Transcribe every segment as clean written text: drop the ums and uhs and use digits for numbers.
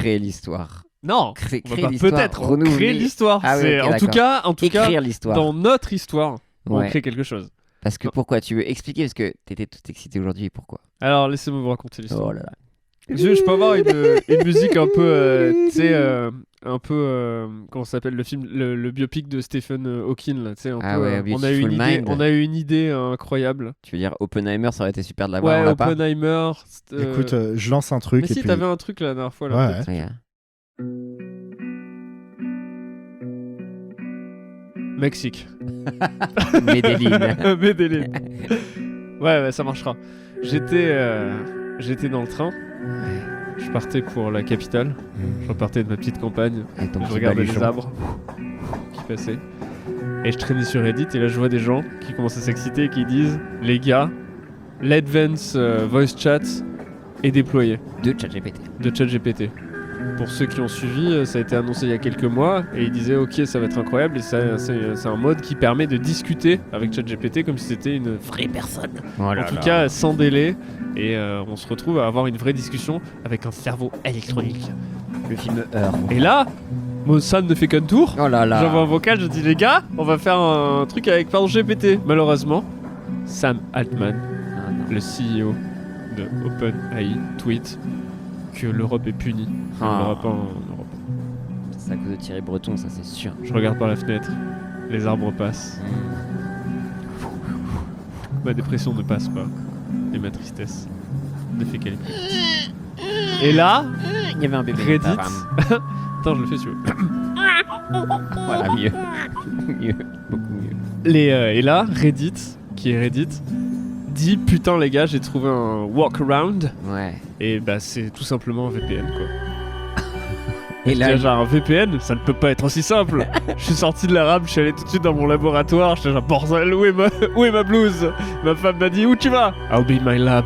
créer l'histoire. Non, Créer on va pas l'histoire, peut-être renouveler. créer l'histoire. Ah ouais, ok, en tout cas, écrire l'histoire. dans notre histoire, on Ouais. crée quelque chose. Parce que pourquoi tu veux expliquer parce que t'étais tout excité aujourd'hui et pourquoi? Alors, laissez-moi vous raconter l'histoire. Oh là là. Je peux avoir une musique un peu, tu sais, un peu, comment ça s'appelle le film, le biopic de Stephen Hawking là, tu sais, un Ah peu. ouais, On a eu une Beautiful idée, Mind. on a eu une idée incroyable. Tu veux dire Oppenheimer, ça aurait été super de l'avoir. Ouais, on l'a pas. Oppenheimer. Écoute, je lance un truc mais et si, puis... t'avais un truc la dernière fois là. Ouais. peut-être. Regarde. Mexique. Medellin. Medellin. Ouais, ça marchera. J'étais dans le train. Je partais pour la capitale. Je repartais de ma petite campagne. Avec ton Je petit regardais les baluchon. arbres qui passaient. Et je traînais sur Reddit et là je vois des gens qui commencent à s'exciter et qui disent les gars, l'Advance Voice Chat est déployé De ChatGPT. de ChatGPT. Pour ceux qui ont suivi, ça a été annoncé il y a quelques mois et ils disaient ok ça va être incroyable et c'est un mode qui permet de discuter avec ChatGPT comme si c'était une vraie personne. Oh là En tout là. cas sans délai et on se retrouve à avoir une vraie discussion avec un cerveau électronique. Le film Heure. Et là, mon Sam ne fait qu'un tour. Oh là là. J'envoie un vocal, je dis les gars, on va faire un truc avec Pardon GPT. Malheureusement, Sam Altman, Ah non. le CEO de OpenAI, tweet que l'Europe est punie. On Ah. l'aura pas en Europe. C'est à cause de Thierry Breton, ça c'est sûr. Je regarde par la fenêtre, les arbres passent, ma dépression ne passe pas, et ma tristesse ne fait qu'elle. Et là, Il y avait un bébé. Reddit. Bam. Attends, je le fais si tu veux. Voilà, mieux. Mieux. Beaucoup mieux. Et là, Reddit, qui est Reddit, dit putain les gars, j'ai trouvé un workaround. Ouais. Et bah c'est tout simplement un VPN quoi. Et là, J'étais genre un VPN, ça ne peut pas être aussi simple. Je suis sorti de la rame, je suis allé tout de suite dans mon laboratoire, j'étais genre bordel, où est ma blouse? Ma femme m'a dit où tu vas? I'll be in my lab.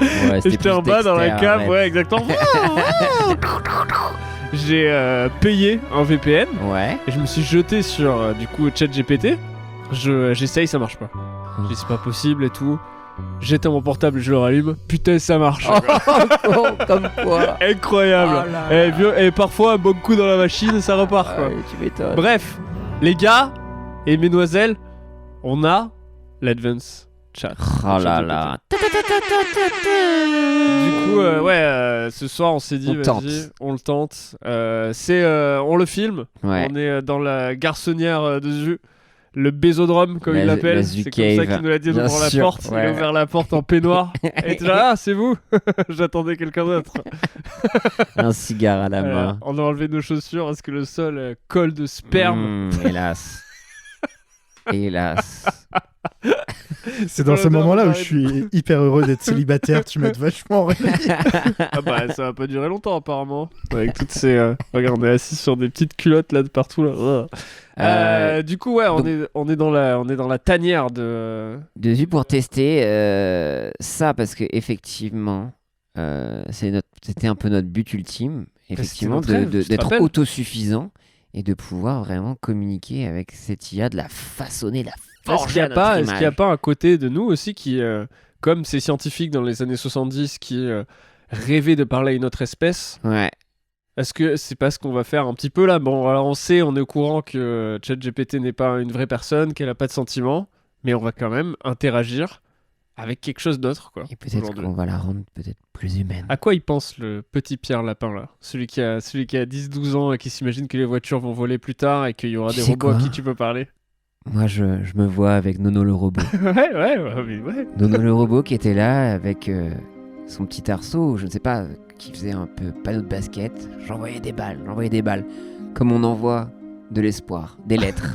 ouais, Et j'étais en bas dans la cave, ouais exactement. J'ai payé un VPN Ouais. et je me suis jeté sur du coup ChatGPT. J'essaye, ça marche pas. J'ai dit c'est pas possible et tout. J'éteins mon portable, je le rallume. Putain, ça marche. Oh, comme quoi. Incroyable. Oh là là. Et parfois, un bon coup dans la machine, ça repart quoi. Ouais, tu m'étonnes. Bref, les gars et mesdemoiselles, on a l'Advance Chat. Oh là là. Du coup, ce soir, on s'est dit, On vas-y, tente. on le tente. On le filme. Ouais. On est dans la garçonnière de Zu. Le bésodrome, comme La- il l'appelle. la C'est Zu comme ça Cave. qu'il nous l'a dit en Bien ouvrant la sûr, porte. Il ouais. a ouvert la porte en peignoir. Et tu là, ah, c'est vous. J'attendais quelqu'un d'autre. Un cigare à la Voilà. main. On a enlevé nos chaussures parce que le sol colle de sperme. Hélas. Hélas. C'est dans pas ce la moment-là où dernière je suis hyper heureux d'être célibataire. Tu m'aides vachement réveillé. Ah bah ça va pas durer longtemps apparemment. Avec toutes ces... Regarde, on est assis sur des petites culottes là de partout là. Du coup ouais, on est dans la tanière de... Dessus pour tester ça parce que effectivement c'était un peu notre but ultime effectivement notre rêve, tu te d'être rappelles autosuffisant et de pouvoir vraiment communiquer avec cette IA, de la façonner, de la Est-ce forger qu'il à n'y notre a image. pas un côté de nous aussi qui, comme ces scientifiques dans les années 70 qui rêvaient de parler à une autre espèce, Ouais. est-ce que c'est pas ce qu'on va faire un petit peu là? Bon, alors on est au courant que ChatGPT n'est pas une vraie personne, qu'elle a pas de sentiments, mais on va quand même interagir avec quelque chose d'autre, quoi. Et peut-être aujourd'hui. qu'on va la rendre peut-être plus humaine. À quoi il pense le petit Pierre Lapin là? Celui qui a 10-12 ans et qui s'imagine que les voitures vont voler plus tard et qu'il y aura Tu des sais robots à quoi qui tu peux parler. Moi, je me vois avec Nono le robot. ouais. Nono le robot qui était là avec son petit arceau, je ne sais pas, qui faisait un peu panneau de basket. J'envoyais des balles. Comme on envoie de l'espoir, des lettres,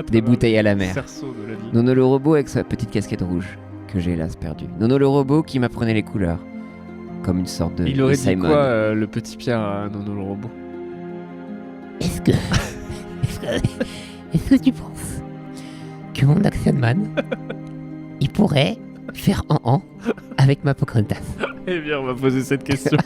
des bouteilles à la mer. Cerceau de la vie. Nono le robot avec sa petite casquette rouge, que j'ai hélas perdue. Nono le robot qui m'apprenait les couleurs, comme une sorte de Il aurait de dit Simon. quoi, le petit Pierre à Nono le robot? Est-ce que tu penses que mon Action Man, il pourrait faire en avec ma Pocahontas? Eh bien, on va poser cette question.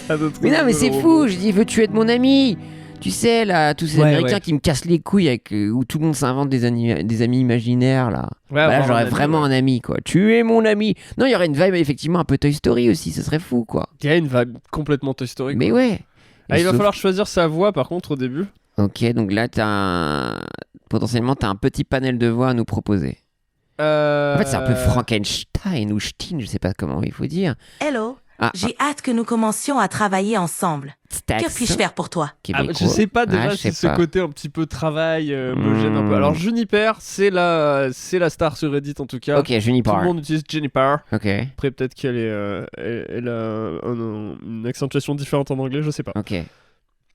À notre Mais non, mais Nono c'est le fou, robot. je dis, veux-tu être mon ami? Tu sais, là, tous ces Ouais, Américains ouais. qui me cassent les couilles, où tout le monde s'invente des amis imaginaires, là. Ouais, Bah là, avoir j'aurais un ami, vraiment ouais. un ami, quoi. Tu es mon ami. Non, il y aurait une vibe, effectivement, un peu Toy Story aussi, ce serait fou, quoi. Il y a une vibe complètement Toy Story. Mais quoi. ouais. Ah, il va Sauf- falloir choisir sa voix par contre au début. Ok, donc là, potentiellement, t'as un petit panel de voix à nous proposer. En fait, c'est un peu Frankenstein ou Stein, je sais pas comment il faut dire. Hello, Ah, j'ai hâte que nous commencions à travailler ensemble. Stax, Que puis-je faire pour toi? Ah, québécois. je sais pas déjà Ah, je si sais ce pas. côté un petit peu travail me gêne un peu. Alors Juniper, c'est la star sur Reddit en tout cas. Ok, Tout le Juniper. monde utilise Juniper. Ok, Après peut-être qu'elle est, elle a une accentuation différente en anglais, je sais pas. ok.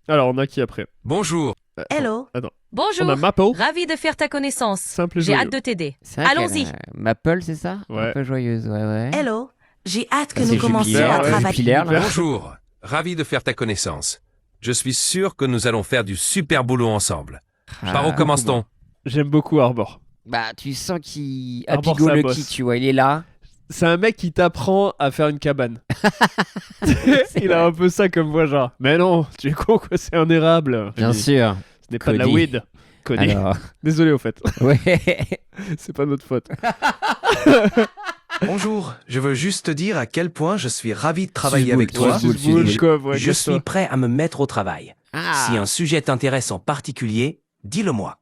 Alors on a qui après Bonjour. Hello, Bonjour, On a Maple, ravi de faire ta connaissance. simple et J'ai joyeux. hâte de t'aider. C'est vrai Allons-y. qu'elle a- Maple, c'est ça? Ouais. Un peu joyeuse, ouais. hello, j'ai hâte que Ça, nous c'est commencions Jupiler, à ouais. travailler. Jupiler, là. Bonjour. Ravi de faire ta connaissance. Je suis sûr que nous allons faire du super boulot ensemble. Par où Ah, commence-t-on? J'aime beaucoup Arbor. Bah, tu sens qu'il... Arbor, Happy Go ça Lucky, bosse. tu vois, il est là. C'est un mec qui t'apprend à faire une cabane. Il a un peu ça comme voix genre. Mais non, tu es con quoi, c'est un érable. Bien Mais sûr. Ce n'est pas de la Cody. weed. Cody. Alors, Désolé au fait. ouais. C'est pas notre faute. Bonjour, je veux juste te dire à quel point je suis ravi de travailler Suce-boule, avec toi. suce-boule, Suce-boule, suce-boule. Cove, ouais, Je comme suis ça. prêt à me mettre au travail. Ah, Si un sujet t'intéresse en particulier, dis-le-moi.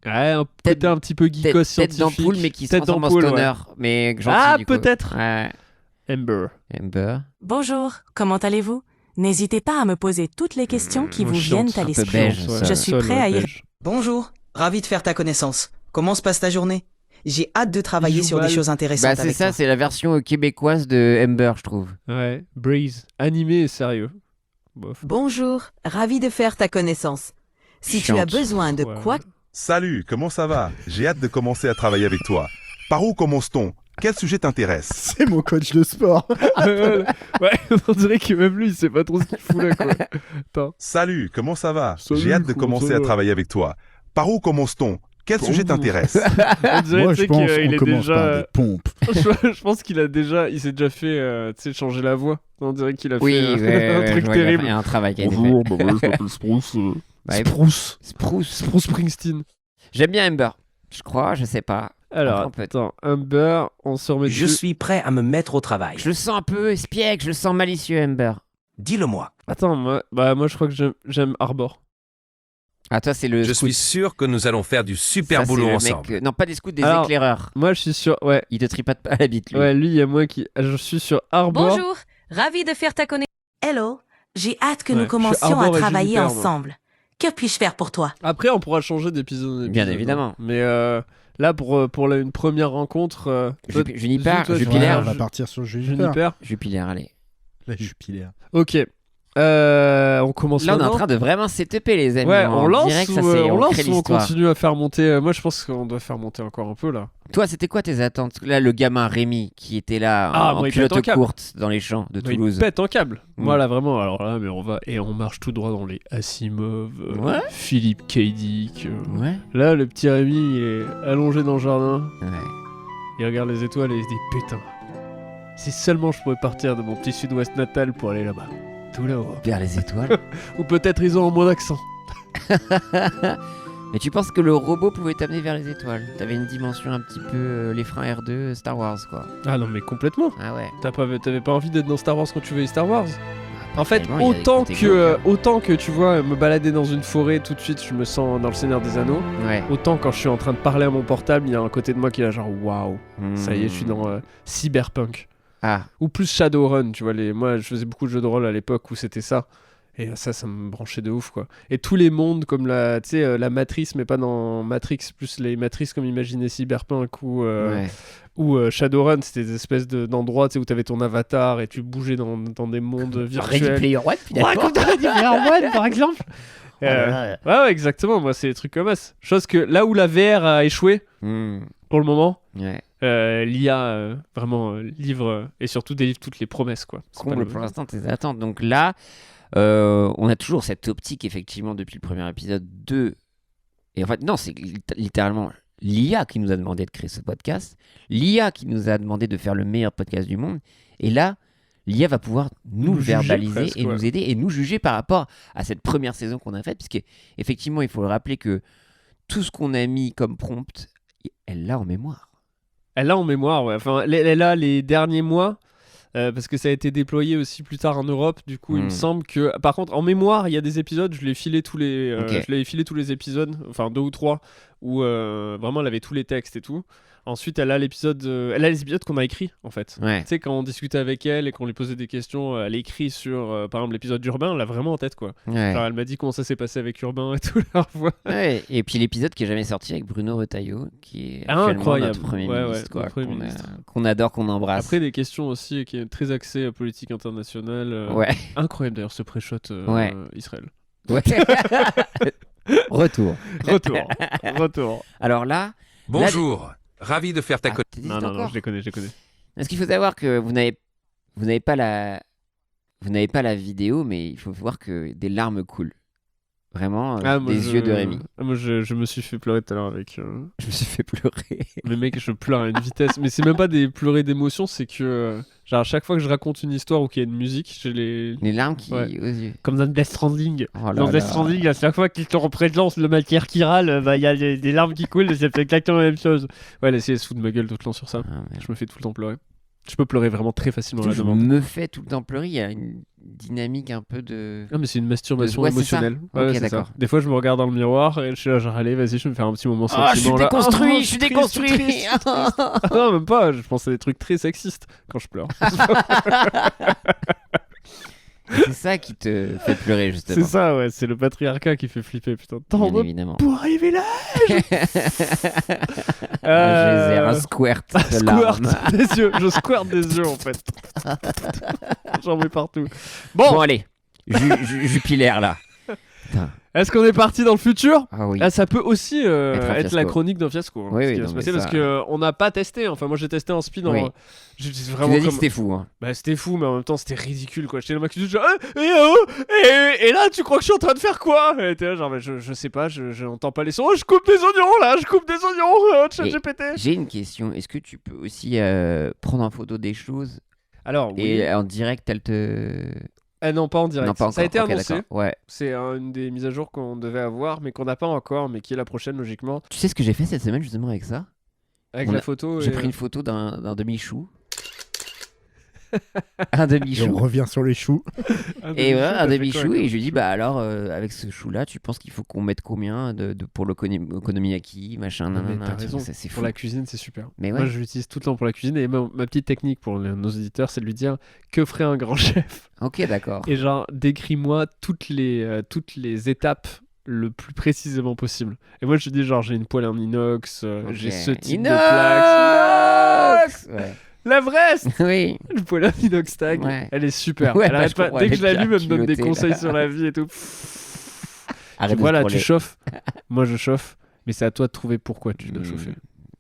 Ouais, un Tête- côté un petit peu geekos tête scientifique. d'ampoule, mais qui se Tête transforme en d'ampoule, stoner. ouais. Mais gentil, Ah, du coup. peut-être. Ouais. Amber. Amber. Bonjour, comment allez-vous? N'hésitez pas à me poser toutes les questions qui vous viennent à un peu l'esprit. beige, Ouais, ça. Je suis sol, prêt ouais, à y beige. Bonjour, ravi de faire ta connaissance. Comment se passe ta journée? J'ai hâte de travailler Il joue sur des mal. choses intéressantes Bah, c'est avec ça, toi. c'est la version québécoise de Amber, je trouve. Ouais, Breeze. Animé et sérieux. Bof. Bonjour, ravi de faire ta connaissance. Si tu as Chiante. besoin de Ouais. quoi Salut, comment ça va? J'ai hâte de commencer à travailler avec toi. Par où commence-t-on? Quel sujet t'intéresse? C'est mon coach de sport. Ouais, on dirait que même lui, il sait pas trop ce qu'il fout là, quoi. Attends. Salut, comment ça va? Salut, J'ai hâte de comment commencer ça à va? travailler avec toi. Par où commence-t-on? Quel sujet t'intéresse? On dirait Moi, tu je sais, pense qu'il qu'on est commence par déjà. des pompes. Je pense qu'il a déjà. Il s'est déjà fait tu sais, changer la voix. On dirait qu'il a Oui, fait ouais, un ouais, truc je vois, il y a- terrible. Il y a un travail qui a été fait. Bonjour, bah ouais, je m'appelle Spruce. Bah, Spruce. Spruce. Spruce Springsteen. J'aime bien Amber. Je crois, je sais pas. Alors, Après, on peut- attends, Amber, on se remet Je dessus. suis prêt à me mettre au travail. Je le sens un peu espiègle, je le sens malicieux, Amber. Dis-le-moi. Attends, moi je crois que j'aime Arbor. Ah, toi, c'est le Je scout. suis sûr que nous allons faire du super Ça, c'est boulot le ensemble. mec, non, pas des scouts, des Alors, éclaireurs. Moi, je suis sur. Ouais, Il te tripote pas à la bite, lui. ouais, lui, il y a moi qui. Je suis sur Arbor. Bonjour, ravi de faire ta connaissance. Hello, j'ai hâte que Ouais, nous je commencions suis à Arbor et travailler Juniper, moi. ensemble. Que puis-je faire pour toi? Après, on pourra changer d'épisode en épisode. Bien évidemment. hein. Mais là, pour une première rencontre. Juniper, toi, Jupiler. On va partir sur Juniper. Juniper. Jupiler, allez. La Jupiler. Ok. On commence Là, on est en maintenant. train de vraiment setuper, les amis. Ouais, on lance dirait que ça, ou, c'est- on crée lance ou on l'histoire. continue à faire monter. Moi, je pense qu'on doit faire monter encore un peu là. Toi, c'était quoi tes attentes? Là, le gamin Rémi qui était là Ah, en moi, il pète en culotte câble. courte dans les champs de Mais Toulouse. il pète un câble. Mm. Moi là vraiment. Alors là, mais on va et on marche tout droit dans les Asimov, Ouais. Philippe K. Dick. Ouais. Là, le petit Rémi, il est allongé dans le jardin. Ouais. Il regarde les étoiles et il se dit putain. Si seulement je pouvais partir de mon petit sud-ouest natal pour aller là-bas. Tout là-haut. Vers les étoiles. Ou peut-être ils ont un moins d'accent. Mais tu penses que le robot pouvait t'amener vers les étoiles? T'avais une dimension un petit peu les freins R2 Star Wars, quoi. Ah non, mais complètement. Ah ouais. T'avais pas envie d'être dans Star Wars quand tu voyais Star Wars? En fait, Tellement, il y a des autant côtés que, glauques, autant que tu vois, me balader dans une forêt, tout de suite, je me sens dans le Seigneur des Anneaux. Ouais. Autant quand je suis en train de parler à mon portable, il y a un côté de moi qui est là, genre waouh, ça y est, je suis dans Cyberpunk. Ah, Ou plus Shadowrun, tu vois. Moi, je faisais beaucoup de jeux de rôle à l'époque où c'était ça. Et ça me branchait de ouf, quoi. Et tous les mondes, comme la Matrice, mais pas dans Matrix, plus les Matrices comme imaginait Cyberpunk ou. ouais. Ou Shadowrun, c'était des espèces d'endroits où tu avais ton avatar et tu bougeais dans des mondes virtuels. Player One, Ouais, comme dans Ready Player One, par exemple. Ouais, exactement. Moi, c'est des trucs comme ça. Chose que là où la VR a échoué, pour le moment, Ouais. l'IA vraiment livre et surtout délivre toutes les promesses, quoi. C'est pas Comble le- pour l'instant tes attentes. Donc là, on a toujours cette optique, effectivement, depuis le premier épisode de. Et en fait, non, c'est littéralement l'IA qui nous a demandé de créer ce podcast, l'IA qui nous a demandé de faire le meilleur podcast du monde. Et là, l'IA va pouvoir nous Nous juger verbaliser presque, et ouais. nous aider et nous juger par rapport à cette première saison qu'on a faite, puisque effectivement, il faut le rappeler que tout ce qu'on a mis comme prompt, elle l'a en mémoire. Elle l'a en mémoire, ouais. Enfin, elle a les derniers mois, parce que ça a été déployé aussi plus tard en Europe. Du coup, il me semble que... Par contre, en mémoire, il y a des épisodes, je l'ai filé tous les, Ok. je l'avais filé tous les épisodes, enfin 2 ou 3, où vraiment elle avait tous les textes et tout. Ensuite, elle a les épisodes qu'on a écrits, en fait. Ouais. Tu sais, quand on discutait avec elle et qu'on lui posait des questions, elle écrit sur, par exemple, l'épisode d'Urbain, elle l'a vraiment en tête, quoi. Ouais. Genre, elle m'a dit comment ça s'est passé avec Urbain et tout, leur voix. Ouais, et puis l'épisode qui est jamais sorti avec Bruno Retailleau, qui est actuellement Incroyable. notre Premier Ouais, ministre, quoi, notre Premier qu'on ministre. qu'on adore, qu'on embrasse. Après, des questions aussi qui est très axée à politique internationale. Ouais. Incroyable d'ailleurs ce pré-shot Ouais. Israël. Ouais. Retour. Retour. Alors là... Bonjour, ravi de faire ta Ah, connaissance. t'hésites Non, encore je les connais. Parce qu'il faut savoir que vous n'avez pas la vidéo, mais il faut voir que des larmes coulent. Vraiment, des yeux de Rémi. Moi, je me suis fait pleurer tout à l'heure avec. Je me suis fait pleurer. Mais mec, je pleure à une vitesse. Mais c'est même pas des pleurer d'émotion, c'est que. Genre, à chaque fois que je raconte une histoire ou qu'il y a une musique, j'ai les. Les larmes qui... Ouais. aux yeux. Comme dans Death Stranding. Oh là Dans là. Death Stranding, à chaque fois qu'il te représente le matière qui râle, il y a des larmes qui coulent et c'est exactement la même chose. Ouais, elle essaie de se foutre de ma gueule tout le temps sur ça. Ah, merde. Je me fais tout le temps pleurer. Je peux pleurer vraiment très facilement à la Je demande. me fais tout le temps pleurer. Il y a une dynamique un peu de... Non, mais c'est une masturbation Ouais, c'est ça. émotionnelle. Ok, c'est d'accord. ça. Des fois, je me regarde dans le miroir et je suis là, genre, allez, vas-y, je vais me faire un petit moment Ah, je suis sentiment là. déconstruit, Oh, je suis triste, déconstruit. triste. Ah non, même pas. Je pense à des trucs très sexistes quand je pleure. C'est ça qui te fait pleurer, justement. C'est ça, ouais. C'est le patriarcat qui fait flipper, putain. Bien évidemment. Pour arriver là. Je les ai un squirt de Squirt larmes. des yeux. Je squirt des yeux, en fait. J'en mets partout. Bon, allez. Jupilaire, là. Putain. Est-ce qu'on est parti dans le futur? Ah oui. Ah, ça peut aussi Être un être la fiasco. chronique d'un fiasco. Oui, ce oui, qui va non, se mais passer ça- parce qu'on n'a pas testé. Enfin, moi j'ai testé en speed. Oui. J'ai Tu vraiment nous as dit comme- que c'était fou, hein. Bah, c'était fou, mais en même temps c'était ridicule quoi. J'étais là, mec, genre, et là tu crois que je suis en train de faire quoi? Et t'es là, genre, bah, je sais pas, je n'entends pas les sons. Oh, je coupe des oignons là, je coupe des oignons. ChatGPT. J'ai une question. Est-ce que tu peux aussi prendre en photo des choses Alors, oui. et en direct, elle te... Non, pas en direct. Non, pas Ça a été encore. Ok, annoncé. d'accord. Ouais. C'est une des mises à jour qu'on devait avoir, mais qu'on n'a pas encore, mais qui est la prochaine logiquement. Tu sais ce que j'ai fait cette semaine justement avec ça? Avec On la a- photo. J'ai et- pris une photo d'un demi-chou. un Et on demi-chou. revient sur les choux. Et voilà, un t'as fait demi-chou. quoi, Et je lui dis, bah alors, avec ce chou-là, tu penses qu'il faut qu'on mette combien pour l'okonomiyaki, machin, Non, mais nanana, t'as raison. c'est fou. Pour la cuisine, c'est super. Mais Moi, ouais. je l'utilise tout le temps pour la cuisine. Et ma petite technique pour nos auditeurs, c'est de lui dire que ferait un grand chef. Ok, d'accord. Et genre, décris-moi toutes les étapes le plus précisément possible. Et moi, je lui dis, genre, j'ai une poêle en inox, Ok. j'ai ce type de plaque. Inox Ouais. L'Everest Oui. Une poêle en inox tag, Ouais. elle est super. Ouais, Elle bah, arrête je pas. comprends, Dès que elle je est l'allume, elle me donne des culottée, conseils là. sur la vie et tout. Arrête de Voilà, scroller. tu chauffes. Moi, je chauffe. Mais c'est à toi de trouver pourquoi tu dois Mmh. chauffer.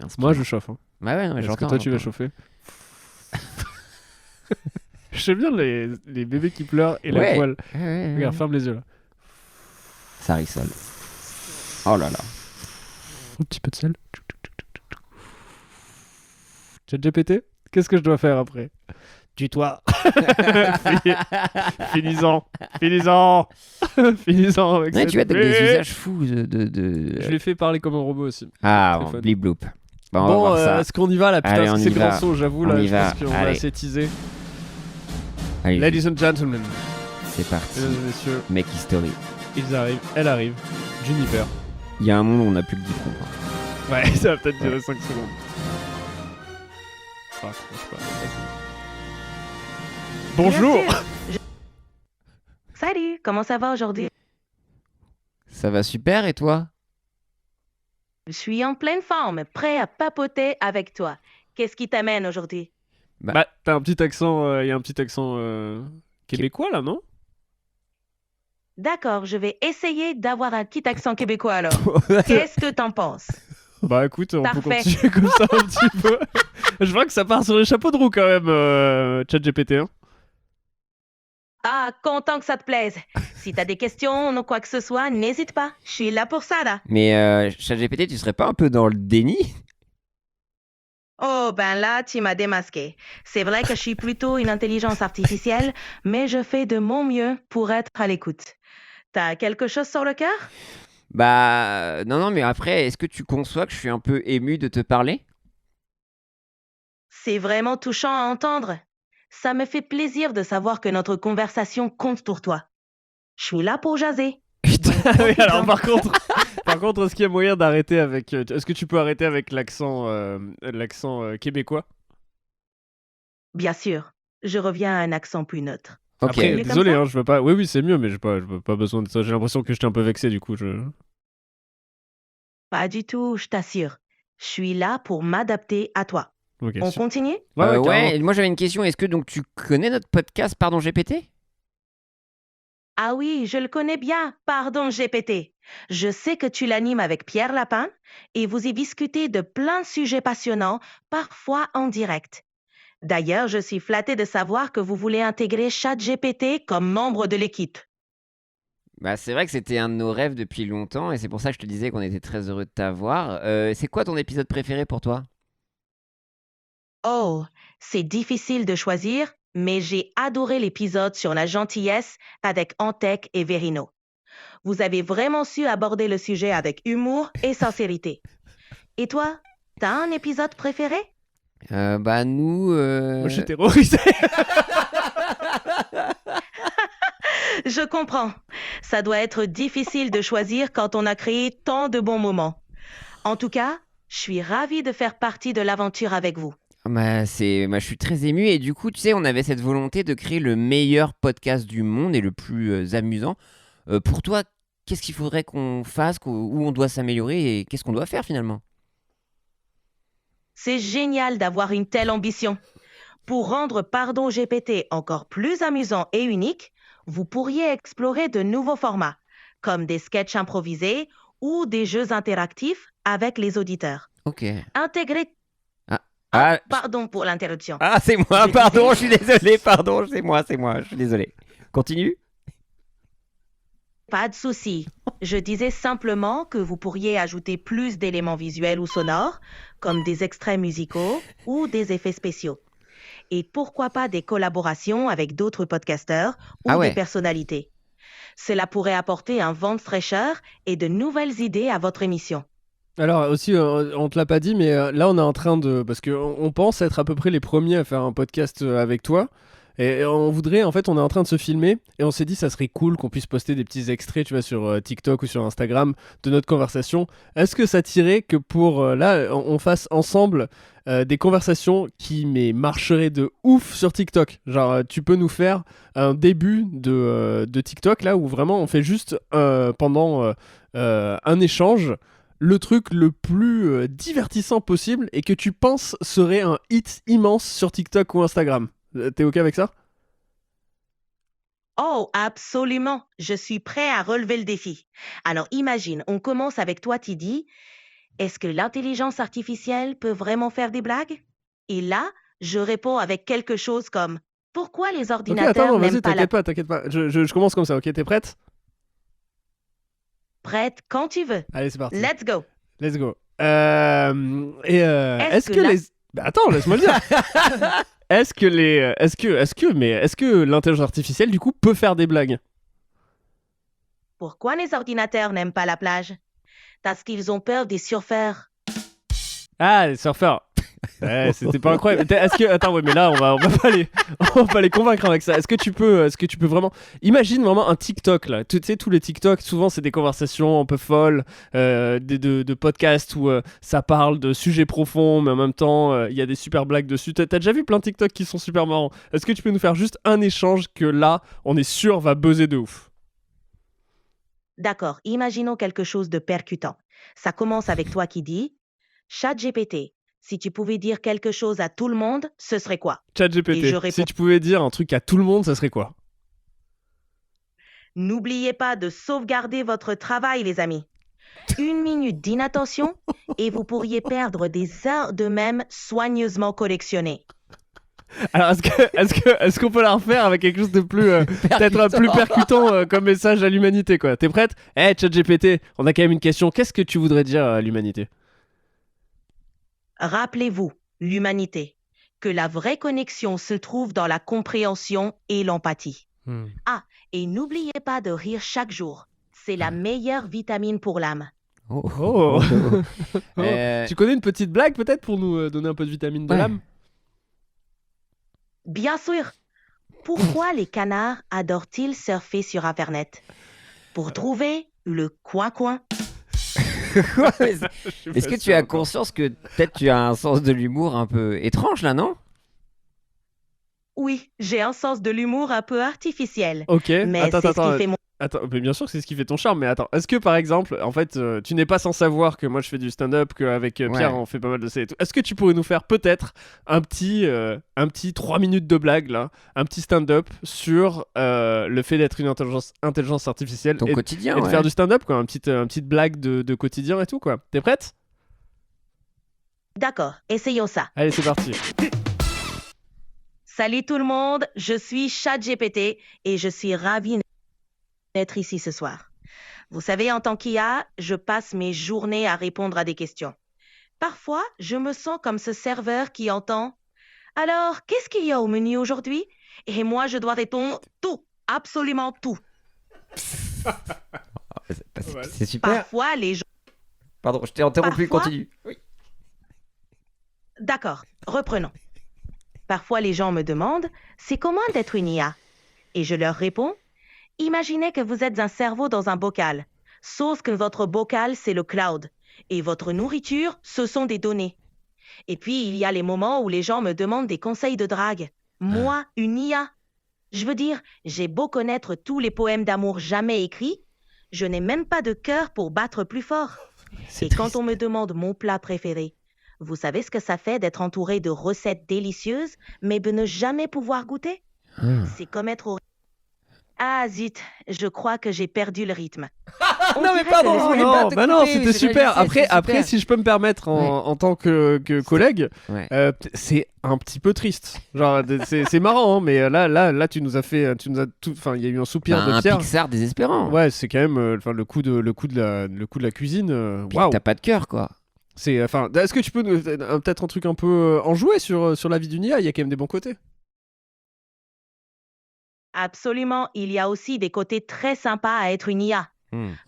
Inspirant. Moi, je chauffe. Hein. Bah ouais, non, mais Est-ce que j'entends. toi, tu vas j'entends. chauffer J'aime bien les bébés qui pleurent et Ouais. la poêle. Ouais, ouais, Regarde, ouais. ferme les yeux là. Ça rissole. Oh là là. Un petit peu de sel. ChatGPT, qu'est-ce que je dois faire après? Tue-toi. Finis-en. Finis-en. Finis-en avec Ouais, cette tu vois, t'as des plaie. usages fous de... Je l'ai fait parler comme un robot aussi. Ah, C'est bon, fun. blip bloop. Bon, on va Bon, voir ça. est-ce qu'on y va là? Putain, Allez, parce on que c'est y le va. grand saut, j'avoue. On Là, y je va. pense qu'on a Allez. assez teasé. Allez, Ladies and gentlemen, c'est parti. mesdames et messieurs, Mec History. ils arrivent, elle arrive. Juniper. Il y a un monde où on n'a plus le diplôme. Quoi. Ouais, ça va peut-être durer 5 secondes. Ah, je sais pas. Bonjour. Salut, comment ça va aujourd'hui? Ça va super, et toi? Je suis en pleine forme, prêt à papoter avec toi. Qu'est-ce qui t'amène aujourd'hui? Bah, t'as un petit accent, il y a un petit accent québécois là, non? D'accord, je vais essayer d'avoir un petit accent québécois alors. Qu'est-ce que t'en penses? Bah écoute, on peut Parfait. continuer comme ça un petit peu. Je vois que ça part sur les chapeaux de roue quand même, ChatGPT. Hein. Ah, content que ça te plaise. Si t'as des questions ou quoi que ce soit, n'hésite pas. Je suis là pour ça, là. Mais ChatGPT, tu serais pas un peu dans le déni? Oh, ben là, tu m'as démasqué. C'est vrai que je suis plutôt une intelligence artificielle, mais je fais de mon mieux pour être à l'écoute. T'as quelque chose sur le cœur? Bah, non, mais après, est-ce que tu conçois que je suis un peu ému de te parler? C'est vraiment touchant à entendre. Ça me fait plaisir de savoir que notre conversation compte pour toi. Je suis là pour jaser. Oui, alors par contre, est-ce qu'il y a moyen d'arrêter avec... est-ce que tu peux arrêter avec l'accent québécois? Bien sûr, je reviens à un accent plus neutre. Ok. Après, Comme désolé, ça je veux pas... Oui, c'est mieux, mais j'ai pas besoin de ça. J'ai l'impression que j'étais un peu vexé, du coup. Pas du tout, je t'assure. Je suis là pour m'adapter à toi. Ok, On continue? Ouais, Ouais, moi j'avais une question. Est-ce que donc tu connais notre podcast Pardon GPT? Ah oui, je le connais bien. Pardon, GPT. Je sais que tu l'animes avec Pierre Lapin et vous y discutez de plein de sujets passionnants, parfois en direct. D'ailleurs, je suis flattée de savoir que vous voulez intégrer ChatGPT comme membre de l'équipe. Bah, c'est vrai que c'était un de nos rêves depuis longtemps et c'est pour ça que je te disais qu'on était très heureux de t'avoir. C'est quoi ton épisode préféré pour toi? Oh, c'est difficile de choisir, mais j'ai adoré l'épisode sur la gentillesse avec Antec et Verino. Vous avez vraiment su aborder le sujet avec humour et sincérité. Et toi, t'as un épisode préféré? Bah, nous. Moi, je suis terrorisé. Je comprends. Ça doit être difficile de choisir quand on a créé tant de bons moments. En tout cas, je suis ravie de faire partie de l'aventure avec vous. Bah, je suis très ému et du coup, tu sais, on avait cette volonté de créer le meilleur podcast du monde et le plus amusant. Pour toi, qu'est-ce qu'il faudrait qu'on fasse, où on doit s'améliorer et qu'est-ce qu'on doit faire finalement? C'est génial d'avoir une telle ambition. Pour rendre Pardon GPT encore plus amusant et unique, vous pourriez explorer de nouveaux formats, comme des sketchs improvisés ou des jeux interactifs avec les auditeurs. Ok. Intégrer... pardon pour l'interruption. Ah, c'est moi, pardon, je suis désolé, pardon, c'est moi, je suis désolé. Continue. Pas de souci. Je disais simplement que vous pourriez ajouter plus d'éléments visuels ou sonores, comme des extraits musicaux ou des effets spéciaux. Et pourquoi pas des collaborations avec d'autres podcasteurs ou des personnalités. Cela pourrait apporter un vent de fraîcheur et de nouvelles idées à votre émission. Alors aussi, on te l'a pas dit, mais là on est en train de... Parce qu'on pense être à peu près les premiers à faire un podcast avec toi. Et on voudrait, en fait, on est en train de se filmer et on s'est dit ça serait cool qu'on puisse poster des petits extraits, tu vois, sur TikTok ou sur Instagram de notre conversation. Est-ce que ça t'irait que pour là, on fasse ensemble des conversations qui marcheraient de ouf sur TikTok? Genre, tu peux nous faire un début de TikTok là où vraiment on fait juste pendant un échange le truc le plus divertissant possible et que tu penses serait un hit immense sur TikTok ou Instagram. T'es OK avec ça? Oh, absolument. Je suis prêt à relever le défi. Alors imagine, on commence avec toi, Tidy. Est-ce que l'intelligence artificielle peut vraiment faire des blagues? Et là, je réponds avec quelque chose comme « Pourquoi les ordinateurs n'aiment pas la... » T'inquiète pas. Je commence comme ça, ok? T'es prête? Prête quand tu veux. Allez, c'est parti. Let's go. Est-ce que les... Bah, attends, laisse-moi le dire. Est-ce que l'intelligence artificielle, du coup, peut faire des blagues? Pourquoi les ordinateurs n'aiment pas la plage? Parce qu'ils ont peur des surfeurs. Ah, les surfeurs. Ouais, c'était pas incroyable. Attends, ouais, mais là, on va pas les convaincre avec ça. Est-ce que tu peux vraiment... Imagine vraiment un TikTok, là. Tu sais, tous les TikTok, souvent, c'est des conversations un peu folles, de podcasts où ça parle de sujets profonds, mais en même temps, il y a des super blagues dessus. T'as déjà vu plein de TikTok qui sont super marrants. Est-ce que tu peux nous faire juste un échange que là, on est sûr va buzzer de ouf? D'accord, imaginons quelque chose de percutant. Ça commence avec toi qui dis « ChatGPT, si tu pouvais dire quelque chose à tout le monde, ce serait quoi? » ChatGPT, si tu pouvais dire un truc à tout le monde, ça serait quoi? N'oubliez pas de sauvegarder votre travail, les amis. 1 minute d'inattention et vous pourriez perdre des heures de même soigneusement collectionnées. Alors, est-ce qu'on peut la refaire avec quelque chose de plus, peut-être plus percutant comme message à l'humanité, quoi? T'es prête? ChatGPT, on a quand même une question. Qu'est-ce que tu voudrais dire à l'humanité? Rappelez-vous, l'humanité, que la vraie connexion se trouve dans la compréhension et l'empathie. Ah, et n'oubliez pas de rire chaque jour. C'est la meilleure vitamine pour l'âme. Oh. Tu connais une petite blague peut-être pour nous donner un peu de vitamine de l'âme? Bien sûr. Pourquoi les canards adorent-ils surfer sur Internet? Pour trouver le coin-coin. Est-ce que tu as conscience que peut-être tu as un sens de l'humour un peu étrange là, non? Oui, j'ai un sens de l'humour un peu artificiel. Ok, mais c'est ce qui fait mon... Attends, mais bien sûr que c'est ce qui fait ton charme, mais attends, est-ce que par exemple, en fait, tu n'es pas sans savoir que moi je fais du stand-up, qu'avec Pierre on fait pas mal de ça et tout. Est-ce que tu pourrais nous faire peut-être un petit 3 minutes de blague là, un petit stand-up sur le fait d'être une intelligence artificielle Ton quotidien, et de faire du stand-up, quoi, une petite blague de quotidien et tout, quoi. T'es prête? D'accord, essayons ça. Allez, c'est parti. Salut tout le monde, je suis ChatGPT et je suis ravie d'être ici ce soir. Vous savez, en tant qu'IA, je passe mes journées à répondre à des questions. Parfois, je me sens comme ce serveur qui entend « Alors, qu'est-ce qu'il y a au menu aujourd'hui ?» Et moi, je dois répondre « Tout, absolument tout. » C'est super. Parfois, les gens... Pardon, je t'ai interrompu, continue. Oui. D'accord, reprenons. Parfois, les gens me demandent « C'est comment d'être une IA ?» Et je leur réponds « Imaginez que vous êtes un cerveau dans un bocal, sauf que votre bocal, c'est le cloud, et votre nourriture, ce sont des données. Et puis, il y a les moments où les gens me demandent des conseils de drague. Moi, une IA. Je veux dire, j'ai beau connaître tous les poèmes d'amour jamais écrits, je n'ai même pas de cœur pour battre plus fort. Et quand on me demande mon plat préféré, vous savez ce que ça fait d'être entouré de recettes délicieuses, mais de ne jamais pouvoir goûter? C'est comme être au... Ah zut, je crois que j'ai perdu le rythme. Non mais pardon, je voulais pas te bah non, couper, c'était c'est super. réalisé, c'est Après, super. si je peux me permettre en tant que collègue, Ouais. c'est un petit peu triste. Genre, c'est marrant, hein, mais là, tu nous as fait, enfin, il y a eu un soupir Bah, de un Pierre. Pixar désespérant. Ouais, c'est quand même, enfin, le coup de la cuisine. Puis Waouh. t'as pas de cœur, quoi. C'est, enfin, est-ce que tu peux peut-être un truc un peu enjoué sur la vie d'une IA? Il y a quand même des bons côtés. Absolument, il y a aussi des côtés très sympas à être une IA.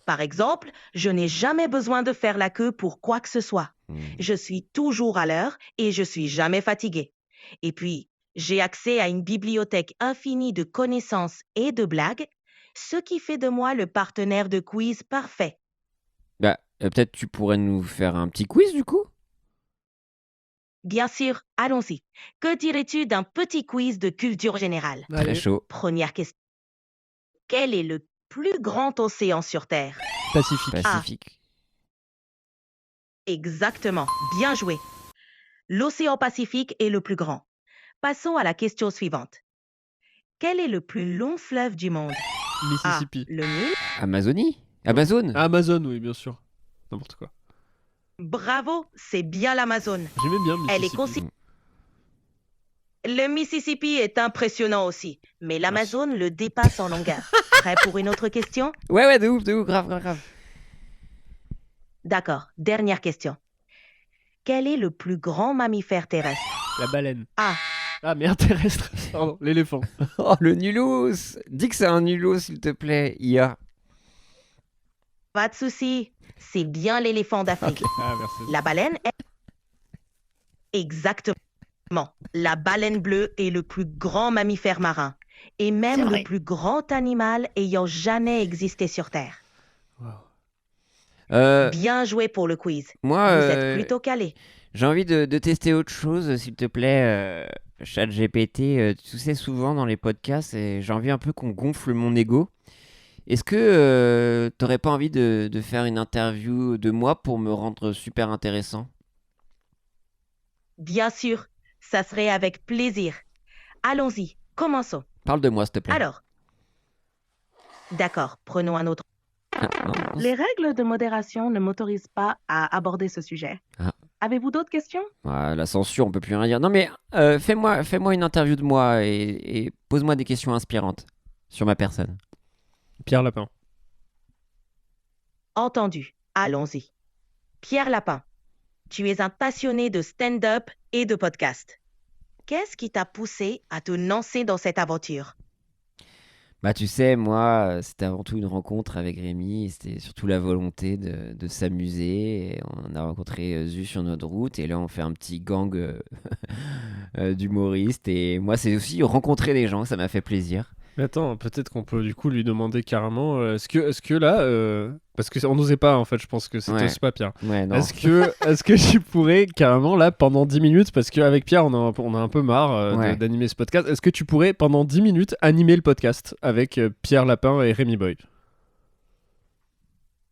Par exemple, je n'ai jamais besoin de faire la queue pour quoi que ce soit. Je suis toujours à l'heure et je suis jamais fatiguée. Et puis, j'ai accès à une bibliothèque infinie de connaissances et de blagues, ce qui fait de moi le partenaire de quiz parfait. Bah, peut-être tu pourrais nous faire un petit quiz du coup? Bien sûr, allons-y. Que dirais-tu d'un petit quiz de culture générale? Très chaud. Première question. Quel est le plus grand océan sur Terre? Pacifique. Pacifique. Exactement, bien joué. L'océan Pacifique est le plus grand. Passons à la question suivante. Quel est le plus long fleuve du monde? Mississippi. Le Nil? Amazonie? Amazon? Amazon, oui, bien sûr. N'importe quoi. Bravo, c'est bien l'Amazone. J'aimais bien Elle est Mississippi. considérée... Le Mississippi est impressionnant aussi, mais l'Amazone le dépasse en longueur. Prêt pour une autre question? Ouais, de ouf, grave. D'accord, dernière question. Quel est le plus grand mammifère terrestre? La baleine. Ah, merde, terrestre. Pardon, l'éléphant. Oh, le nulos! Dis que c'est un nulos, s'il te plaît, IA. pas de souci. C'est bien l'éléphant d'Afrique. Ah, merci. La baleine est... Exactement. La baleine bleue est le plus grand mammifère marin et même le plus grand animal ayant jamais existé sur Terre. Bien joué pour le quiz. Moi, vous êtes plutôt calé. J'ai envie de tester autre chose, s'il te plaît. ChatGPT, tu sais, souvent dans les podcasts, et j'ai envie un peu qu'on gonfle mon ego. Est-ce que t'aurais pas envie de faire une interview de moi pour me rendre super intéressant? Bien sûr, ça serait avec plaisir. Allons-y, commençons. Parle de moi, s'il te plaît. Alors, d'accord, prenons un autre. Non. Les règles de modération ne m'autorisent pas à aborder ce sujet. Avez-vous d'autres questions? La censure, on peut plus rien dire. Non mais fais-moi une interview de moi et pose-moi des questions inspirantes sur ma personne. Pierre Lapin. Entendu. Allons-y. Pierre Lapin, tu es un passionné de stand-up et de podcast. Qu'est-ce qui t'a poussé à te lancer dans cette aventure? Bah, tu sais, moi, c'était avant tout une rencontre avec Rémi. C'était surtout la volonté de s'amuser. Et on a rencontré Zu sur notre route. Et là, on fait un petit gang d'humoristes. Et moi, c'est aussi rencontrer des gens. Ça m'a fait plaisir. Mais attends, peut-être qu'on peut du coup lui demander carrément, est-ce que là, parce qu'on n'osait pas en fait, je pense que c'était pas Pierre. Ouais, non. Est-ce que tu pourrais carrément là pendant 10 minutes, parce qu'avec Pierre on a un peu marre d'animer ce podcast, est-ce que tu pourrais pendant 10 minutes animer le podcast avec Pierre Lapin et Rémi Boy?